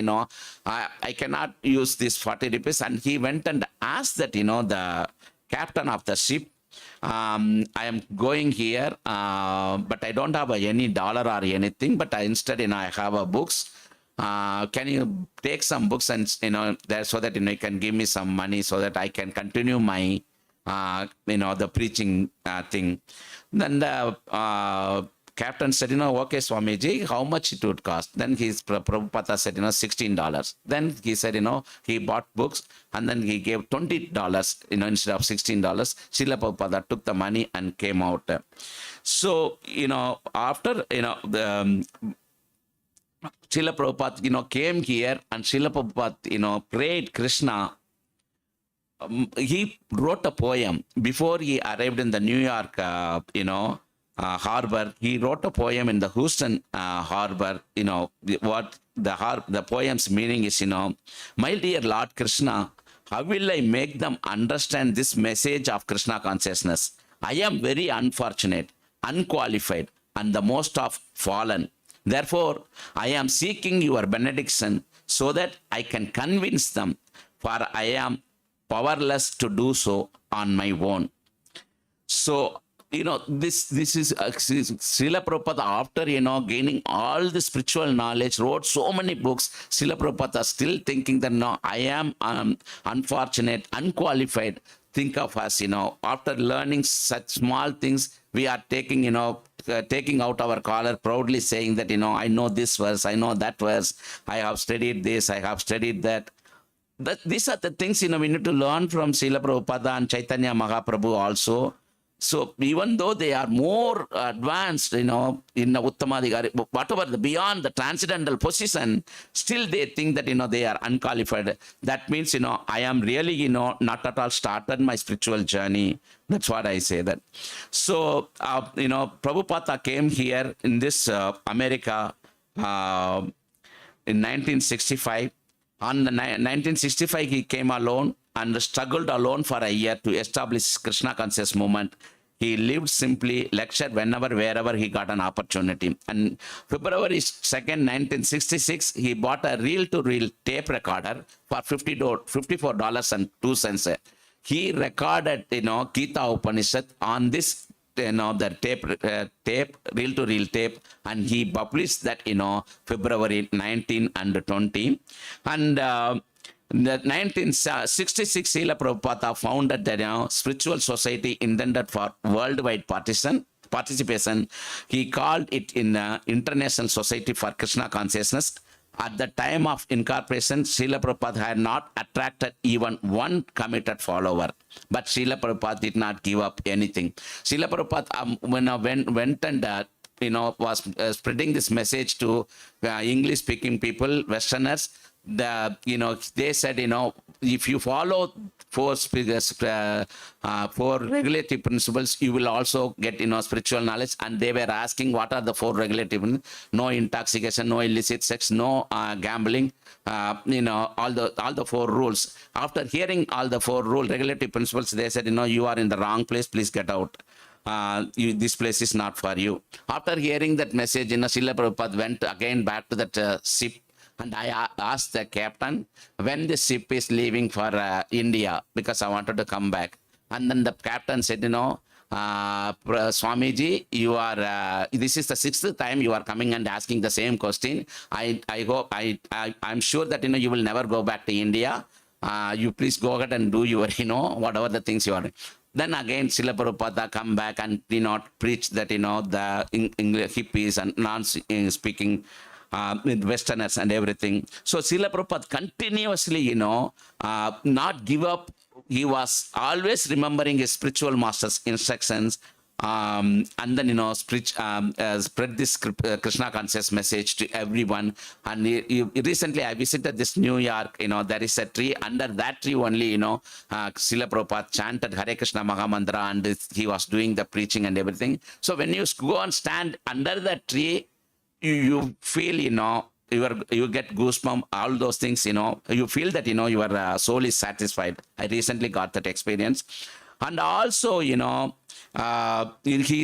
S4: I cannot use this 40 rupees. And he went and asked that, the captain of the ship, I am going here, but I don't have any dollar or anything, but instead, I have books. Can you take some books and there, so that you can give me some money so that I can continue my the preaching thing. Then the captain said, okay, Swamiji, how much it would cost? Then Prabhupada said, $16. Then he said, he bought books, and then he gave $20, instead of $16. Srila Prabhupada took the money and came out. So, after, the Srila Prabhupada, came here, and Srila Prabhupada, prayed Krishna. He wrote a poem before he arrived in the New York, harbor. He wrote a poem in the Houston harbor. What the poem's meaning is, my dear Lord Krishna, how will I make them understand this message of Krishna consciousness? I am very unfortunate, unqualified, and the most of fallen. Therefore, I am seeking your benediction so that I can convince them, for I am powerless to do so on my own. So, this is Srila Prabhupada, after, gaining all the spiritual knowledge, wrote so many books. Srila Prabhupada still thinking that, no, I am unfortunate, unqualified. Think of us, after learning such small things, we are taking, taking out our collar, proudly saying that, I know this verse, I know that verse, I have studied this, I have studied that. These are the things, we need to learn from Srila Prabhupada and Chaitanya Mahaprabhu also. So even though they are more advanced, in the Uttamadhikari, whatever beyond the transcendental position, still they think that, they are unqualified. That means, I am really, not at all started my spiritual journey. That's what I say that. So, Prabhupada came here in this America in 1965. On the 1965, he came alone and struggled alone for a year to establish Krishna conscious movement. He lived simply, lectured whenever, wherever he got an opportunity. And February 2nd, 1966, he bought a reel-to-reel tape recorder for $54.02. He recorded, Gita Upanishad on this, the tape, reel-to-reel tape, and he published that, February 19 and 20. And in 1966, Srila Prabhupada founded the spiritual society intended for worldwide participation. He called it International Society for Krishna Consciousness. At the time of incorporation, Srila Prabhupada had not attracted even one committed follower. But Srila Prabhupada did not give up anything. Srila Prabhupada went and was spreading this message to English-speaking people, Westerners. They said, if you follow four regulative principles, you will also get, spiritual knowledge. And they were asking, what are the four regulative principles? No intoxication, no illicit sex, no gambling, all the four rules. After hearing all the four regulative principles, they said, you are in the wrong place, please get out. This place is not for you. After hearing that message, Srila Prabhupada went again back to that ship. And I asked the captain when the ship is leaving for India, because I wanted to come back. And then the captain said, Swamiji, you are, this is the 6th time you are coming and asking the same question. I hope, I'm sure that, you will never go back to India. You please go ahead and do your, whatever the things you are doing. Then again, Srila Prabhupada come back and, preach that, the hippies and non-speaking with Westerners and everything. So Srila Prabhupada continuously, not give up. He was always remembering his spiritual master's instructions, and then, spread this Krishna conscious message to everyone. And recently I visited this New York, there is a tree. Under that tree only, Srila Prabhupada chanted Hare Krishna Mahamantra, and he was doing the preaching and everything. So when you go and stand under that tree, you feel, you get goosebumps, all those things, you feel that, your soul is satisfied. I recently got that experience. And also, he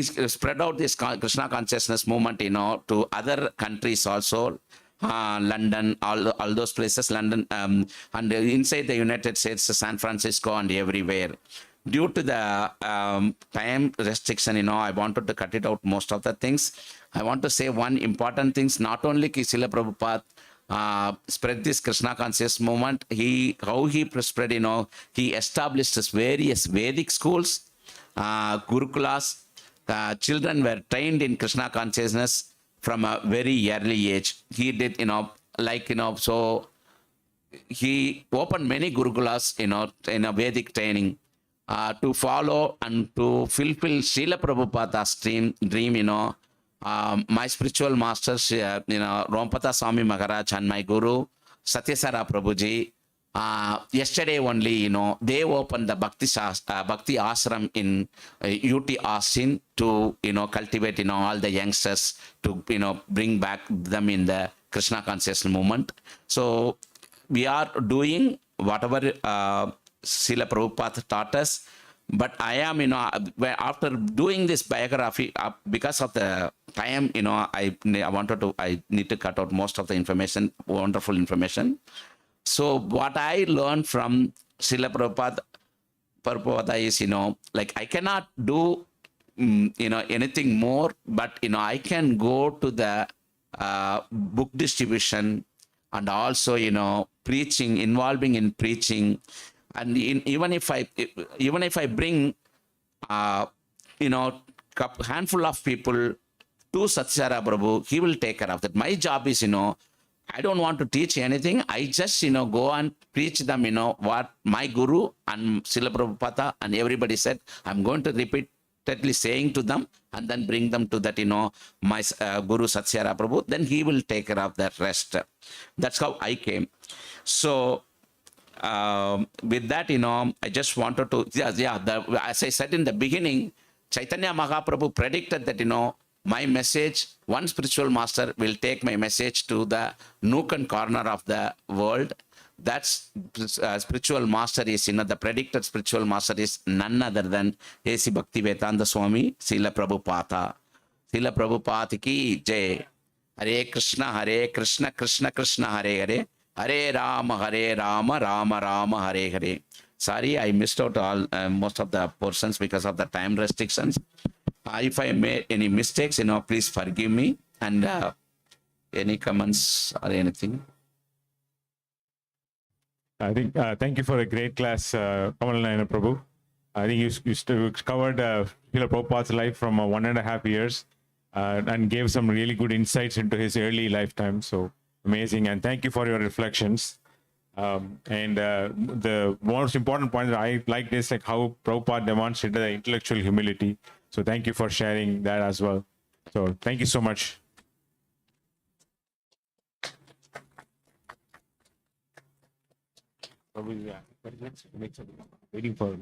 S4: spread out this Krishna consciousness movement, to other countries also. London, all those places, London, and inside the United States, San Francisco and everywhere. Due to the time restriction, I wanted to cut it out most of the things. I want to say one important thing, not only Srila Prabhupada spread this Krishna conscious movement, how he spread, he established his various Vedic schools, Gurukulas. Children were trained in Krishna consciousness from a very early age. He did, so he opened many Gurukulas, in a Vedic training. To follow and to fulfill Srila Prabhupada's dream, my spiritual masters, Rompata Swami Maharaj and my guru, Satyasara Prabhuji, Yesterday only, they opened the Bhakti Ashram in UT Austin to, cultivate, all the youngsters to, bring back them in the Krishna consciousness movement. So we are doing whatever Srila Prabhupada taught us. But I am, after doing this biography, because of the time, I need to cut out most of the information, wonderful information. So what I learned from Srila Prabhupada is, like I cannot do, anything more, but, I can go to the book distribution and also, preaching, involving in preaching. And even if I bring, handful of people to Satyara Prabhu, he will take care of that. My job is, I don't want to teach anything. I just, go and preach them, what my guru and Srila Prabhupada and everybody said. I'm going to repeatedly saying to them and then bring them to that, my guru Satyara Prabhu. Then he will take care of the rest. That's how I came. So, with that, I just wanted to, as I said in the beginning, Chaitanya Mahaprabhu predicted that, my message, one spiritual master will take my message to the nook and corner of the world. That spiritual master is, the predicted spiritual master is none other than A.C. Bhaktivedanta Swami, Srila Prabhupada. Srila Prabhupada ki jai. Hare Krishna, Krishna Krishna, Hare Hare. Hare Rama, Rama Rama, Hare Hare. Sorry, I missed out all most of the portions because of the time restrictions. If I made any mistakes, please forgive me. And any comments or anything?
S3: I think, thank you for a great class, Kamal Nayana Prabhu. I think you covered Srila Prabhupada's life from 1.5 years and gave some really good insights into his early lifetime. So amazing. And thank you for your reflections. And the most important point that I liked is like how Prabhupada demonstrated the intellectual humility. So thank you for sharing that as well. So thank you so much. Waiting for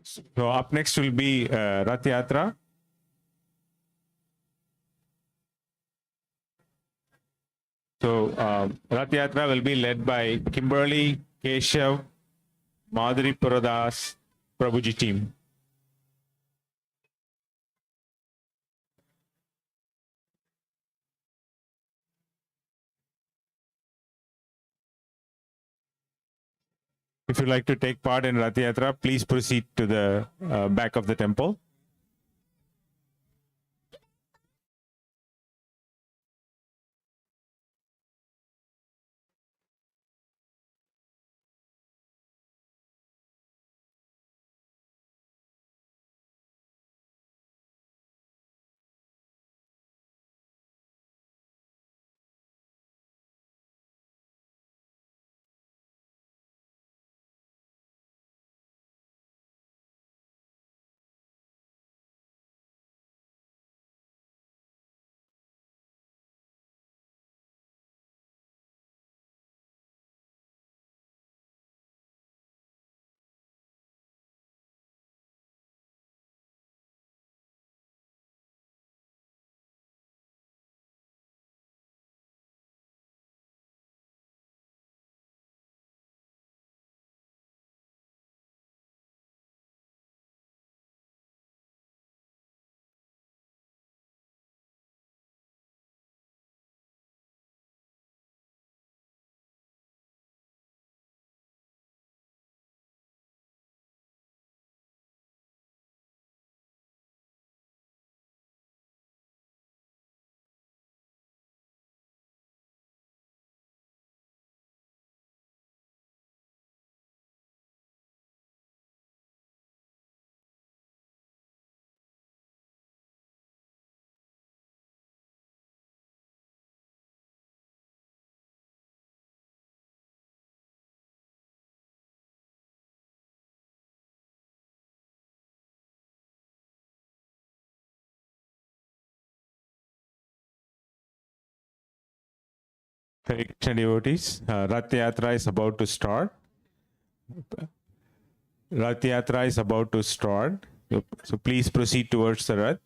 S3: So up next will be Rath Yatra. So Rath Yatra will be led by Kimberly, Keshav, Madhuri Puradas, Prabhuji team. If you'd like to take part in Rath Yatra, please proceed to the back of the temple. Hare Krishna devotees, Rath Yatra is about to start. Rath Yatra is about to start. So please proceed towards the Rath.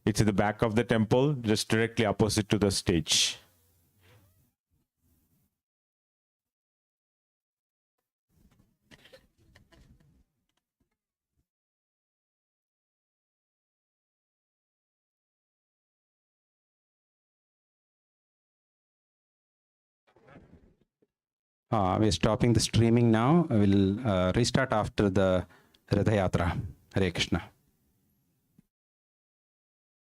S3: It's at the back of the temple, just directly opposite to the stage.
S9: We're stopping the streaming now. We'll restart after the Ratha Yatra. Hare Krishna.